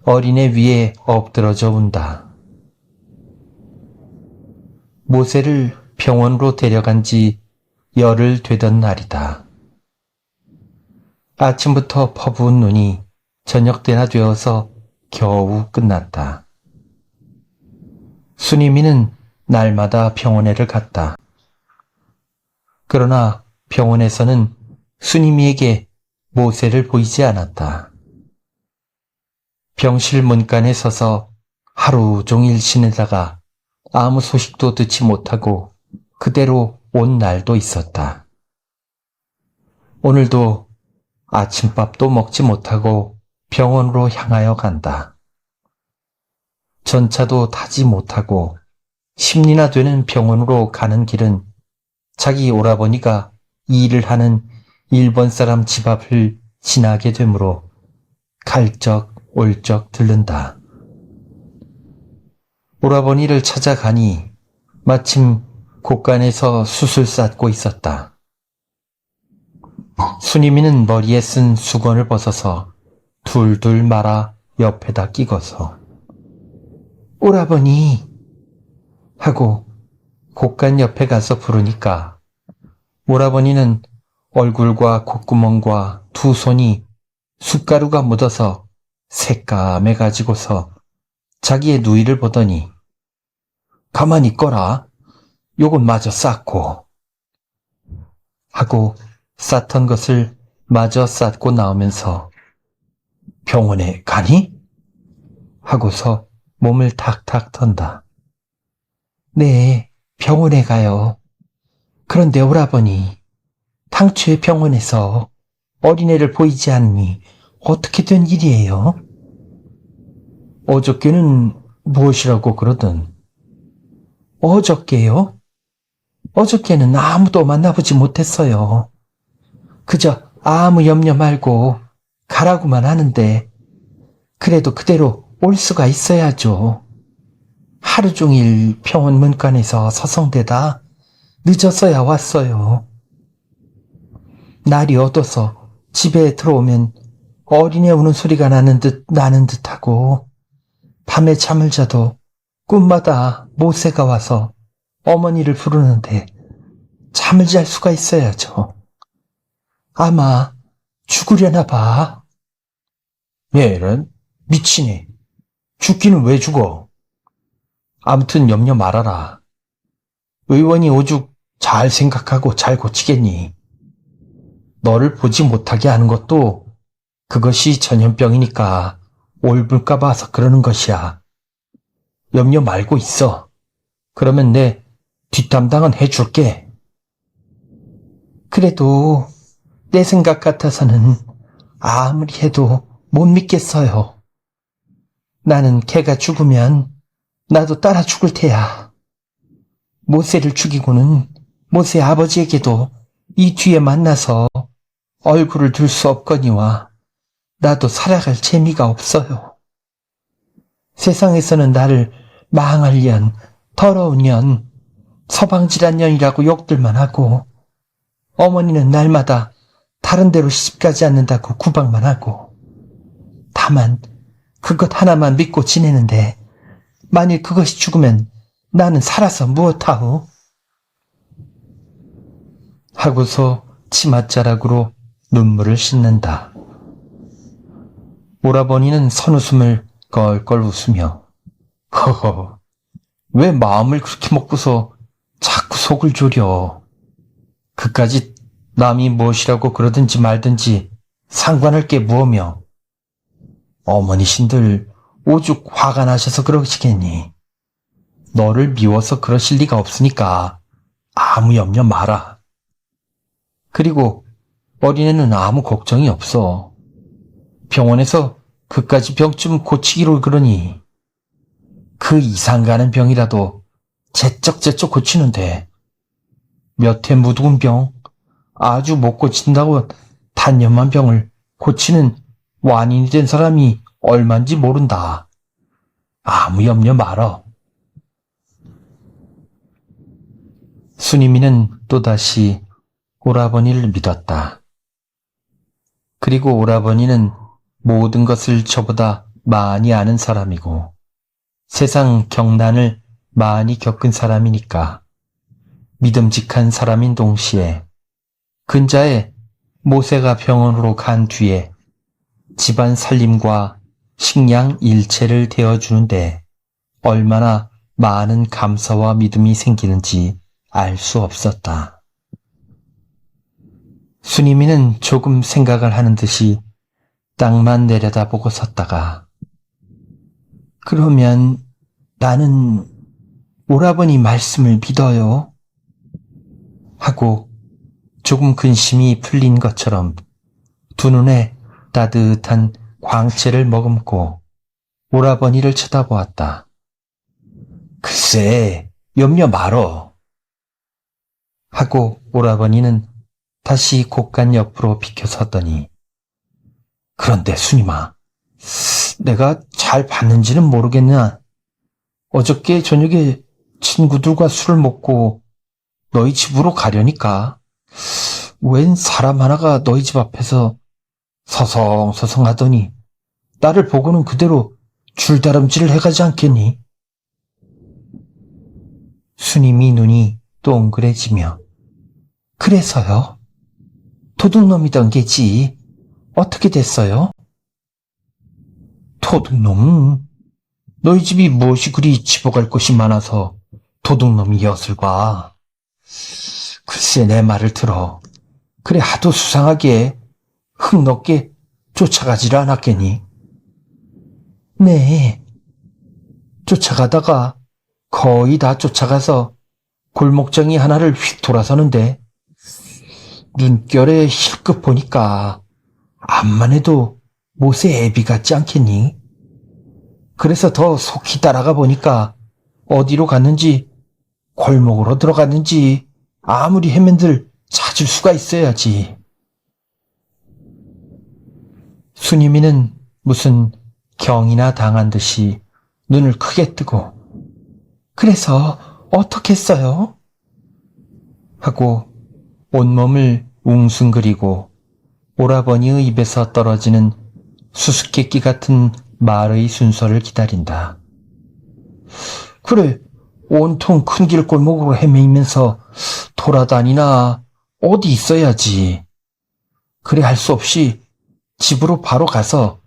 어린애 위에 엎드러져 운다. 모세를 병원으로 데려간 지 열흘 되던 날이다. 아침부터 퍼부은 눈이 저녁 때나 되어서 겨우 끝났다. 순이미는 날마다 병원에를 갔다. 그러나 병원에서는 순이미에게 모세를 보이지 않았다. 병실 문간에 서서 하루 종일 지내다가 아무 소식도 듣지 못하고 그대로 온 날도 있었다. 오늘도 아침밥도 먹지 못하고 병원으로 향하여 간다. 전차도 타지 못하고 10리나 되는 병원으로 가는 길은 자기 오라버니가 일을 하는 일본 사람 집 앞을 지나게 되므로 갈적 올적 들른다. 오라버니를 찾아가니 마침 곳간에서 숯을 쌓고 있었다. 순이미는 머리에 쓴 수건을 벗어서 둘둘 말아 옆에다 끼고서 오라버니 하고 곳간 옆에 가서 부르니까 오라버니는 얼굴과 콧구멍과 두 손이 숯가루가 묻어서 새까매가지고서 자기의 누이를 보더니 가만히 있거라. 요건 마저 쌌고 하고 쌌던 것을 마저 쌌고 나오면서 병원에 가니? 하고서 몸을 탁탁 턴다. 네, 병원에 가요. 그런데 오라버니, 당초에 병원에서 어린애를 보이지 않니 어떻게 된 일이에요? 어저께는 무엇이라고 그러던? 어저께요? 어저께는 아무도 만나보지 못했어요. 그저 아무 염려 말고 가라고만 하는데 그래도 그대로 올 수가 있어야죠. 하루 종일 병원 문간에서 서성대다 늦어서야 왔어요. 날이 어둬서 집에 들어오면 어린애 우는 소리가 나는 듯하고 밤에 잠을 자도 꿈마다 모세가 와서 어머니를 부르는데 잠을 잘 수가 있어야죠. 아마 죽으려나 봐. 얘는 미치네. 죽기는 왜 죽어? 아무튼 염려 말아라. 의원이 오죽 잘 생각하고 잘 고치겠니? 너를 보지 못하게 하는 것도 그것이 전염병이니까 옮을까 봐서 그러는 것이야. 염려 말고 있어. 그러면 내 뒷담당은 해줄게. 그래도 내 생각 같아서는 아무리 해도 못 믿겠어요. 나는 걔가 죽으면 나도 따라 죽을 테야. 모세를 죽이고는 모세 아버지에게도 이 뒤에 만나서 얼굴을 들 수 없거니와 나도 살아갈 재미가 없어요. 세상에서는 나를 망할 년, 더러운 년, 서방질한 년이라고 욕들만 하고 어머니는 날마다 다른 데로 시집가지 않는다고 구박만 하고 다만 그것 하나만 믿고 지내는데 만일 그것이 죽으면 나는 살아서 무엇하오? 하고서 치맛자락으로 눈물을 씻는다. 오라버니는 선웃음을 껄껄 웃으며 허허, 왜 마음을 그렇게 먹고서 자꾸 속을 졸여. 그까짓 남이 무엇이라고 그러든지 말든지 상관할 게 무엇며. 어머니신들 오죽 화가 나셔서 그러시겠니. 너를 미워서 그러실 리가 없으니까 아무 염려 마라. 그리고 어린애는 아무 걱정이 없어. 병원에서 그까지 병쯤 고치기로 그러니 그 이상 가는 병이라도 제쩍제쩍 고치는데 몇 해 묻은 병, 아주 못 고친다고 단념한 병을 고치는 완인이 된 사람이 얼만지 모른다. 아무 염려 말어. 순이미는 또다시 오라버니를 믿었다. 그리고 오라버니는 모든 것을 저보다 많이 아는 사람이고 세상 경난을 많이 겪은 사람이니까 믿음직한 사람인 동시에 근자에 모세가 병원으로 간 뒤에 집안 살림과 식량 일체를 대어주는데 얼마나 많은 감사와 믿음이 생기는지 알 수 없었다. 순이미는 조금 생각을 하는 듯이 땅만 내려다보고 섰다가 그러면 나는 오라버니 말씀을 믿어요. 하고 조금 근심이 풀린 것처럼 두 눈에 따뜻한 광채를 머금고 오라버니를 쳐다보았다. 글쎄, 염려 말어. 하고 오라버니는 다시 곡간 옆으로 비켜섰더니 그런데 순이마, 내가 잘 봤는지는 모르겠나. 어저께 저녁에 친구들과 술을 먹고 너희 집으로 가려니까 웬 사람 하나가 너희 집 앞에서 서성서성 하더니 나를 보고는 그대로 줄다름질을 해가지 않겠니? 순이미 눈이 동그래지며 그래서요? 도둑놈이던 게지 어떻게 됐어요? 도둑놈, 너희 집이 무엇이 그리 집어갈 것이 많아서 도둑놈이 엿을 봐. 글쎄 내 말을 들어. 그래 하도 수상하게 흙 넣게 쫓아가지를 않았겠니? 네. 쫓아가다가 거의 다 쫓아가서 골목정이 하나를 휙 돌아서는데 눈결에 힐끗 보니까 암만 해도 못의 애비 같지 않겠니? 그래서 더 속히 따라가 보니까 어디로 갔는지 골목으로 들어갔는지 아무리 헤맨들 찾을 수가 있어야지. 순이미는 무슨 경이나 당한 듯이 눈을 크게 뜨고 그래서 어떻게 했어요? 하고 온몸을 웅숭거리고 오라버니의 입에서 떨어지는 수수께끼 같은 말의 순서를 기다린다. 그래, 온통 큰 길 골목으로 헤매면서 돌아다니나 어디 있어야지. 그래 할 수 없이 집으로 바로 가서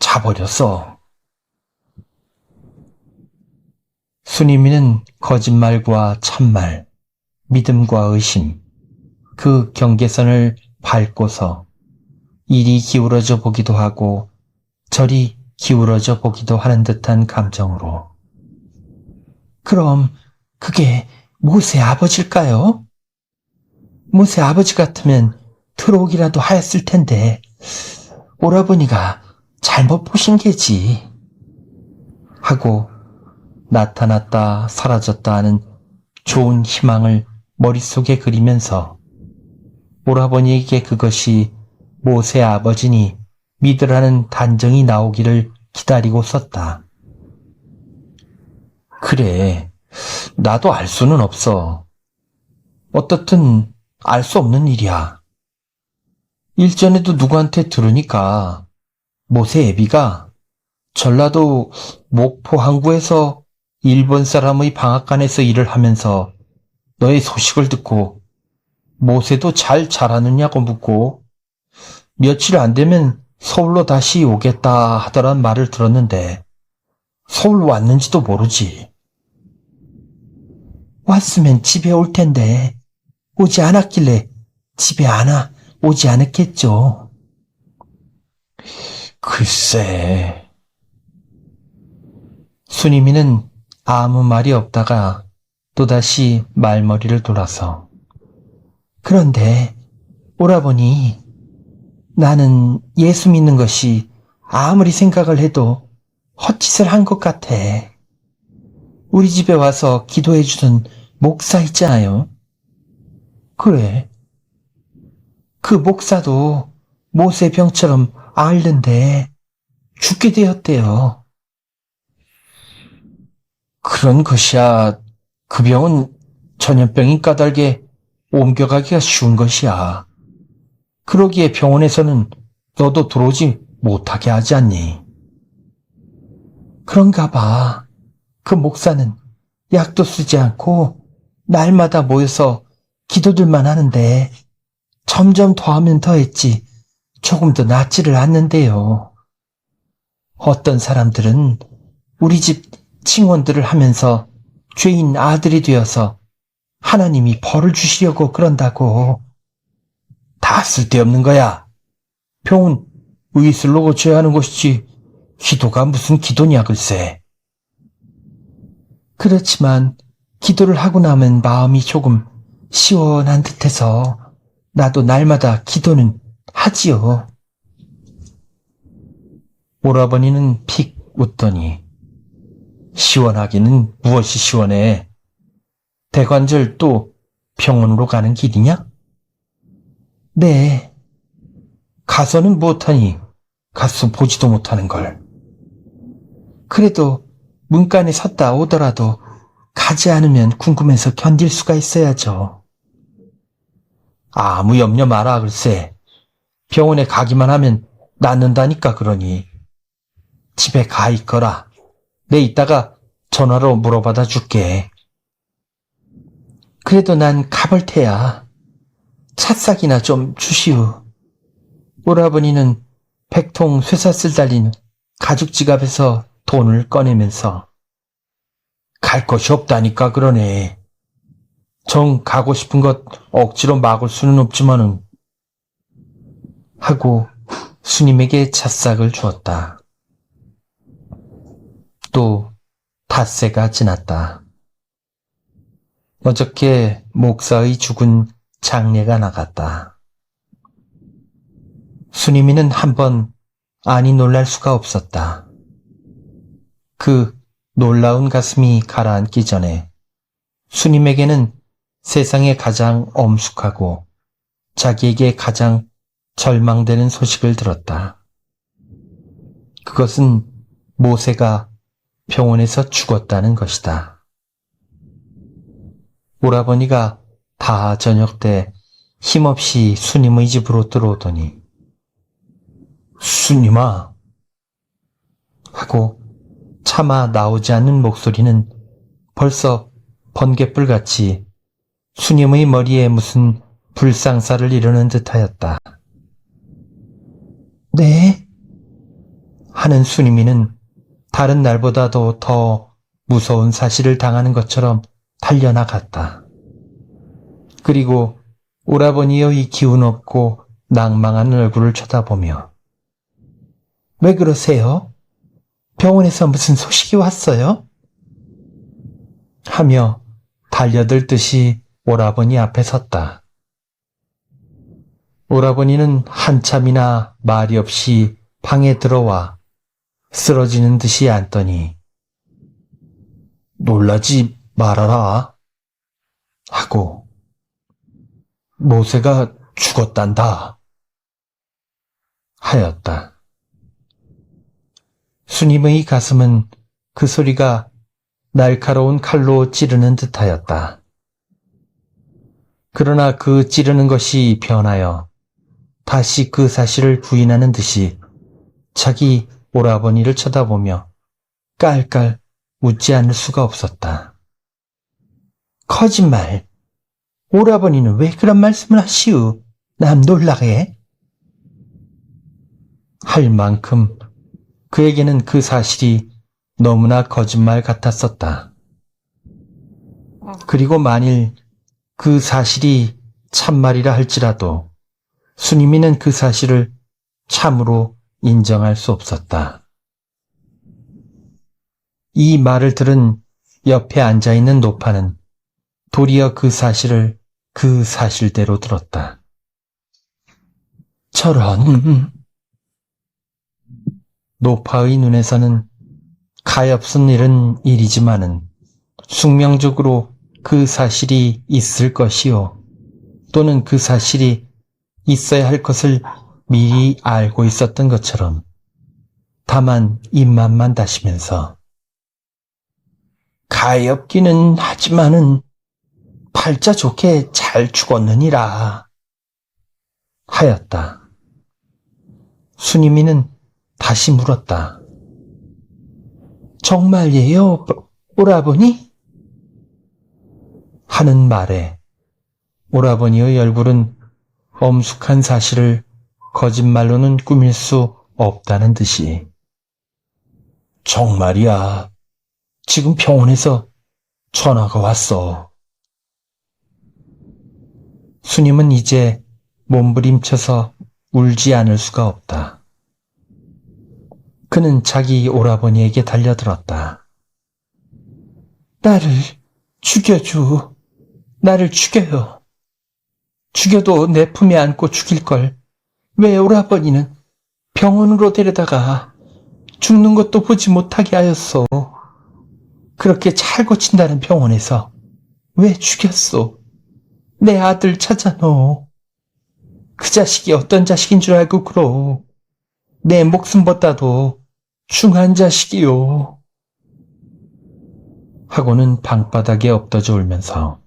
자버렸어. 순이미는 거짓말과 참말, 믿음과 의심, 그 경계선을 밟고서 이리 기울어져 보기도 하고 저리 기울어져 보기도 하는 듯한 감정으로. 그럼 그게 모세 아버지일까요? 모세 아버지 같으면 트럭이라도 하였을 텐데 오라버니가 잘못 보신 게지. 하고 나타났다 사라졌다 하는 좋은 희망을 머릿속에 그리면서 오라버니에게 그것이 모세 아버지니 믿으라는 단정이 나오기를 기다리고 썼다. 그래, 나도 알 수는 없어. 어떻든 알 수 없는 일이야. 일전에도 누구한테 들으니까 모세 애비가 전라도 목포 항구에서 일본 사람의 방앗간에서 일을 하면서 너의 소식을 듣고 모세도 잘 자라느냐고 묻고 며칠 안 되면 서울로 다시 오겠다 하더란 말을 들었는데 서울 왔는지도 모르지. 왔으면 집에 올 텐데 오지 않았길래 집에 오지 않았겠죠. 글쎄. 순이미는 아무 말이 없다가 또다시 말머리를 돌아서 그런데 오라버니, 나는 예수 믿는 것이 아무리 생각을 해도 헛짓을 한 것 같아. 우리 집에 와서 기도해 주던 목사 있잖아요. 그래. 그 목사도 모세 병처럼 앓는데 죽게 되었대요. 그런 것이야. 그 병은 전염병인 까닭에 옮겨가기가 쉬운 것이야. 그러기에 병원에서는 너도 들어오지 못하게 하지 않니? 그런가 봐. 그 목사는 약도 쓰지 않고 날마다 모여서 기도들만 하는데 점점 더하면 더했지 조금 더 낫지를 않는데요. 어떤 사람들은 우리 집 칭원들을 하면서 죄인 아들이 되어서 하나님이 벌을 주시려고 그런다고. 다 쓸데없는 거야. 병은 의술로 고쳐야 하는 것이지 기도가 무슨 기도냐 글쎄. 그렇지만 기도를 하고 나면 마음이 조금 시원한 듯해서 나도 날마다 기도는 하지요. 오라버니는 픽 웃더니 시원하기는 무엇이 시원해. 대관절 또 병원으로 가는 길이냐? 네. 가서는 못하니 가서 보지도 못하는 걸. 그래도 문간에 섰다 오더라도 가지 않으면 궁금해서 견딜 수가 있어야죠. 아무 염려 마라 글쎄. 병원에 가기만 하면 낫는다니까 그러니. 집에 가 있거라. 내 이따가 전화로 물어받아 줄게. 그래도 난 가볼 테야. 찻싹이나 좀 주시오. 오라버니는 백통 쇠사슬 달린 가죽 지갑에서 돈을 꺼내면서 갈 곳이 없다니까 그러네. 정 가고 싶은 것 억지로 막을 수는 없지만은 하고 스님에게 찻싹을 주었다. 또 닷새가 지났다. 어저께 목사의 죽은 장례가 나갔다. 스님이는 한번 아니 놀랄 수가 없었다. 그 놀라운 가슴이 가라앉기 전에 스님에게는 세상에 가장 엄숙하고 자기에게 가장 절망되는 소식을 들었다. 그것은 모세가 병원에서 죽었다는 것이다. 오라버니가 다 저녁 때 힘없이 스님의 집으로 들어오더니 스님아 하고 차마 나오지 않는 목소리는 벌써 번갯불같이 스님의 머리에 무슨 불상사를 이루는 듯하였다. 네? 하는 스님이는 다른 날보다도 더 무서운 사실을 당하는 것처럼 달려나갔다. 그리고 오라버니의 기운 없고 낭망한 얼굴을 쳐다보며 왜 그러세요? 병원에서 무슨 소식이 왔어요? 하며 달려들 듯이 오라버니 앞에 섰다. 오라버니는 한참이나 말이 없이 방에 들어와 쓰러지는 듯이 앉더니 놀라지 말아라 하고 모세가 죽었단다 하였다. 스님의 가슴은 그 소리가 날카로운 칼로 찌르는 듯하였다. 그러나 그 찌르는 것이 변하여 다시 그 사실을 부인하는 듯이 자기 오라버니를 쳐다보며 깔깔 웃지 않을 수가 없었다. 거짓말! 오라버니는 왜 그런 말씀을 하시우? 남 놀라게? 할 만큼 그에게는 그 사실이 너무나 거짓말 같았었다. 그리고 만일 그 사실이 참말이라 할지라도 스님이는 그 사실을 참으로 인정할 수 없었다. 이 말을 들은 옆에 앉아있는 노파는 도리어 그 사실을 그 사실대로 들었다. 저런... 노파의 눈에서는 가엾은 일은 일이지만은 숙명적으로 그 사실이 있을 것이요 또는 그 사실이 있어야 할 것을 미리 알고 있었던 것처럼 다만 입만만 다시면서 가엾기는 하지만은 팔자 좋게 잘 죽었느니라 하였다. 스님이는 다시 물었다. 정말이에요, 오라버니? 하는 말에 오라버니의 얼굴은 엄숙한 사실을 거짓말로는 꾸밀 수 없다는 듯이 정말이야. 지금 병원에서 전화가 왔어. 스님은 이제 몸부림쳐서 울지 않을 수가 없다. 그는 자기 오라버니에게 달려들었다. 나를 죽여줘. 나를 죽여요. 죽여도 내 품에 안고 죽일걸. 왜 오라버니는 병원으로 데려다가 죽는 것도 보지 못하게 하였소. 그렇게 잘 고친다는 병원에서 왜 죽였소? 내 아들 찾아노. 그 자식이 어떤 자식인 줄 알고 그러. 내 목숨보다도 중한 자식이요. 하고는 방바닥에 엎드져 울면서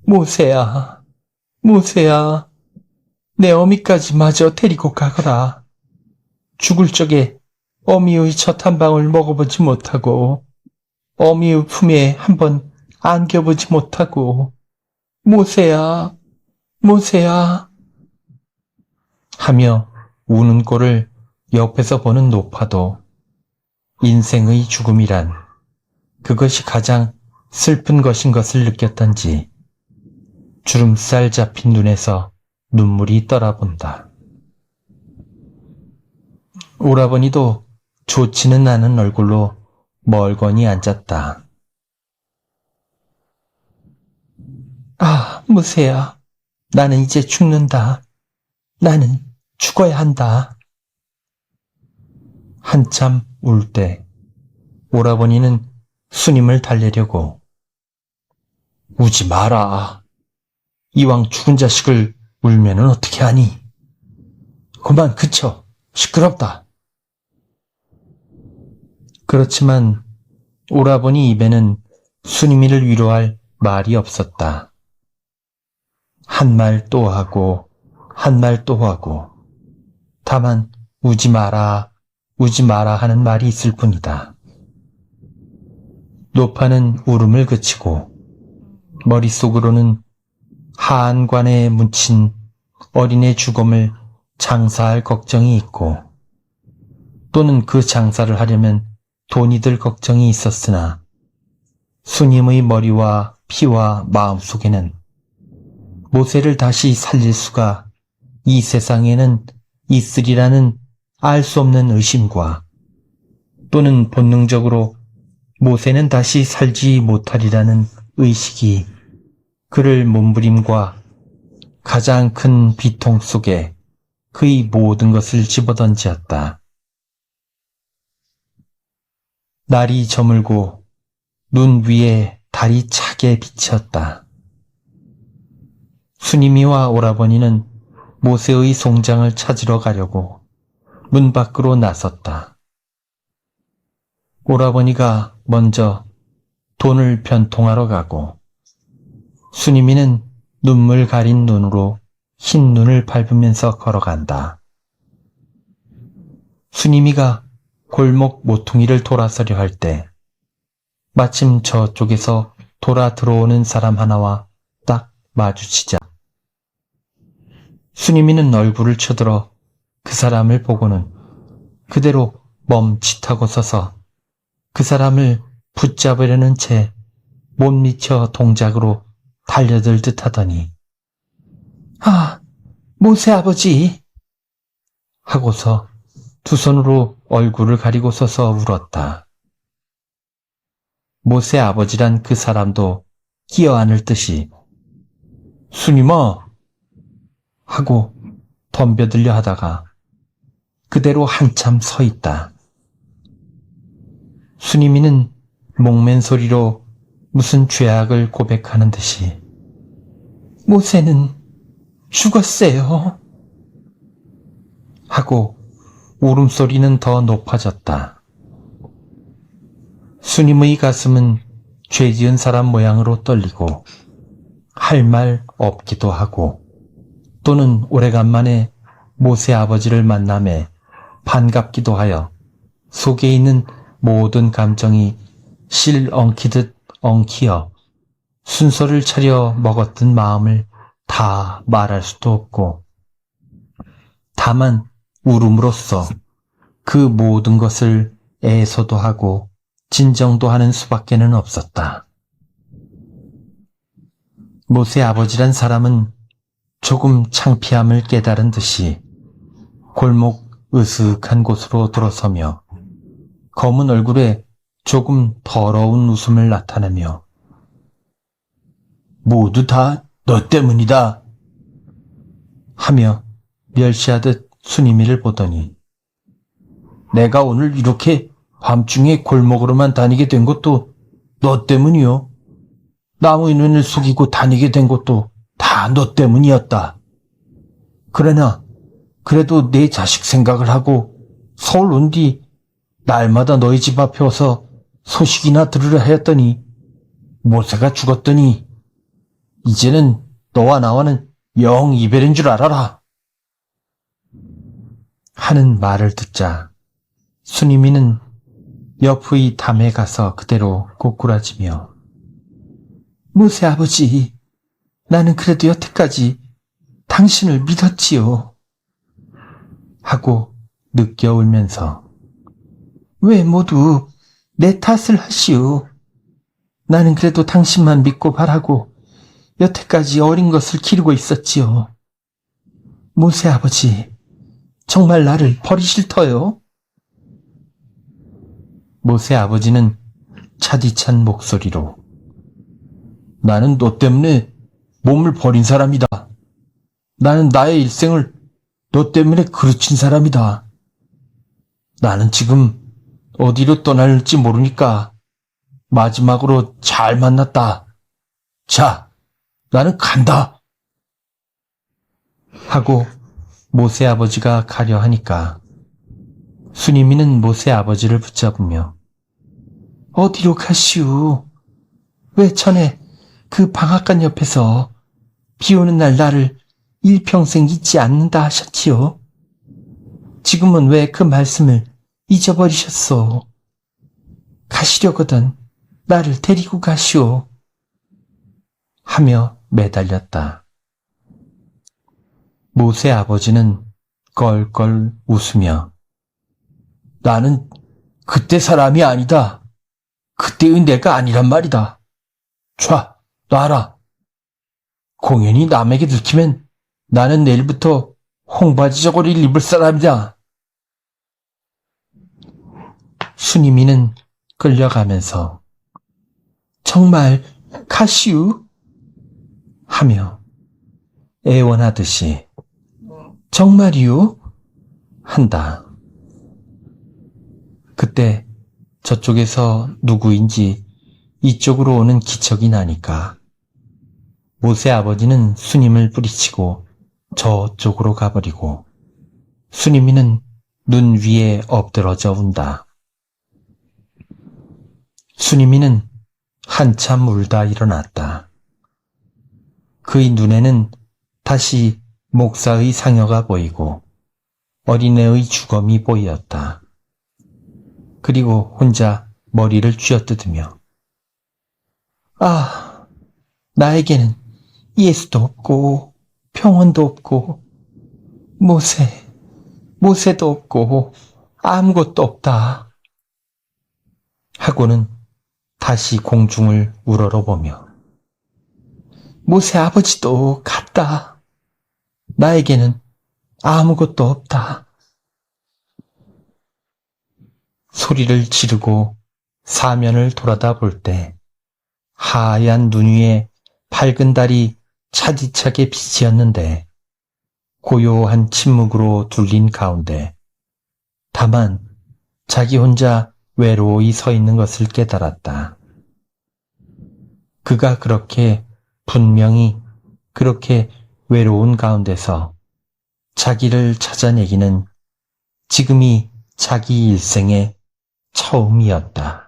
모세야, 모세야, 내 어미까지 마저 데리고 가거라. 죽을 적에 어미의 젖 한 방울 먹어보지 못하고 어미의 품에 한번 안겨보지 못하고 모세야, 모세야 하며 우는 꼴을 옆에서 보는 노파도 인생의 죽음이란 그것이 가장 슬픈 것인 것을 느꼈던지 주름살 잡힌 눈에서 눈물이 떠라본다. 오라버니도 좋지는 않은 얼굴로 멀거니 앉았다. 아, 무쇠야. 나는 이제 죽는다. 나는 죽어야 한다. 한참 울 때 오라버니는 수님을 달래려고 우지 마라. 이왕 죽은 자식을 울면은 어떻게 하니? 그만 그쳐. 시끄럽다. 그렇지만 오라버니 입에는 수님이를 위로할 말이 없었다. 한 말 또 하고 한 말 또 하고 다만 우지 마라 하는 말이 있을 뿐이다. 노파는 울음을 그치고 머릿속으로는 하안관에 묻힌 어린애 죽음을 장사할 걱정이 있고 또는 그 장사를 하려면 돈이 들 걱정이 있었으나 수님의 머리와 피와 마음속에는 모세를 다시 살릴 수가 이 세상에는 있으리라는 알 수 없는 의심과 또는 본능적으로 모세는 다시 살지 못하리라는 의식이 그를 몸부림과 가장 큰 비통 속에 그의 모든 것을 집어던지었다. 날이 저물고 눈 위에 달이 차게 비쳤다. 수님이와 오라버니는 모세의 송장을 찾으러 가려고 문 밖으로 나섰다. 오라버니가 먼저 돈을 변통하러 가고 수님이는 눈물 가린 눈으로 흰 눈을 밟으면서 걸어간다. 수님이가 골목 모퉁이를 돌아서려 할 때 마침 저쪽에서 돌아 들어오는 사람 하나와 딱 마주치자 수님이는 얼굴을 쳐들어 그 사람을 보고는 그대로 멈칫하고 서서 그 사람을 붙잡으려는 채 못 미쳐 동작으로 달려들 듯 하더니 아, 모세 아버지 하고서 두 손으로 얼굴을 가리고 서서 울었다. 모세 아버지란 그 사람도 끼어안을 듯이 수님아 하고 덤벼들려 하다가 그대로 한참 서 있다. 수님이는 목맨 소리로 무슨 죄악을 고백하는 듯이 모세는 죽었어요 하고 울음소리는 더 높아졌다. 수님의 가슴은 죄 지은 사람 모양으로 떨리고 할 말 없기도 하고 또는 오래간만에 모세 아버지를 만남에 반갑기도 하여 속에 있는 모든 감정이 실 엉키듯 엉키어 순서를 차려 먹었던 마음을 다 말할 수도 없고 다만 울음으로써 그 모든 것을 애소도 하고 진정도 하는 수밖에는 없었다. 모세 아버지란 사람은 조금 창피함을 깨달은 듯이 골목 으슥한 곳으로 들어서며 검은 얼굴에 조금 더러운 웃음을 나타내며 모두 다 너 때문이다 하며 멸시하듯 수님이를 보더니 내가 오늘 이렇게 밤중에 골목으로만 다니게 된 것도 너 때문이요. 나무 인연을 속이고 다니게 된 것도 다 너 때문이었다. 그러나 그래도 내 자식 생각을 하고 서울 온 뒤 날마다 너희 집 앞에 와서 소식이나 들으려 하였더니 모세가 죽었더니 이제는 너와 나와는 영 이별인 줄 알아라 하는 말을 듣자 수님이는 옆의 담에 가서 그대로 고꾸라지며 모세 아버지, 나는 그래도 여태까지 당신을 믿었지요 하고 느껴 울면서 왜 모두 내 탓을 하시오. 나는 그래도 당신만 믿고 바라고 여태까지 어린 것을 기르고 있었지요. 모세 아버지, 정말 나를 버리실 터요? 모세 아버지는 차디찬 목소리로 나는 너 때문에 몸을 버린 사람이다. 나는 나의 일생을 너 때문에 그르친 사람이다. 나는 지금 어디로 떠날지 모르니까 마지막으로 잘 만났다. 자, 나는 간다. 하고 모세 아버지가 가려 하니까 수니미는 모세 아버지를 붙잡으며 어디로 가시오? 왜 전에 그 방앗간 옆에서 비 오는 날 나를 일평생 잊지 않는다 하셨지요? 지금은 왜 그 말씀을 잊어버리셨소? 가시려거든 나를 데리고 가시오. 하며 매달렸다. 모세 아버지는 껄껄 웃으며 나는 그때 사람이 아니다. 그때의 내가 아니란 말이다. 촤, 놔라. 공연이 남에게 들키면 나는 내일부터 홍바지 저고리를 입을 사람이다. 수니미는 끌려가면서 정말 가시우? 하며 애원하듯이 정말이요? 한다. 그때 저쪽에서 누구인지 이쪽으로 오는 기척이 나니까 모세 아버지는 수님을 뿌리치고 저쪽으로 가버리고 수니미는 눈 위에 엎드러져 운다. 수니미는 한참 울다 일어났다. 그의 눈에는 다시 목사의 상여가 보이고 어린애의 주검이 보였다. 그리고 혼자 머리를 쥐어뜯으며 아, 나에게는 예수도 없고 평원도 없고 모세도 없고 아무것도 없다. 하고는 다시 공중을 우러러보며 모세 아버지도 갔다. 나에게는 아무것도 없다. 소리를 지르고 사면을 돌아다 볼 때 하얀 눈 위에 밝은 달이 차디차게 비치었는데 고요한 침묵으로 둘린 가운데 다만 자기 혼자 외로이 서 있는 것을 깨달았다. 그가 그렇게 분명히 그렇게 외로운 가운데서 자기를 찾아내기는 지금이 자기 일생의 처음이었다.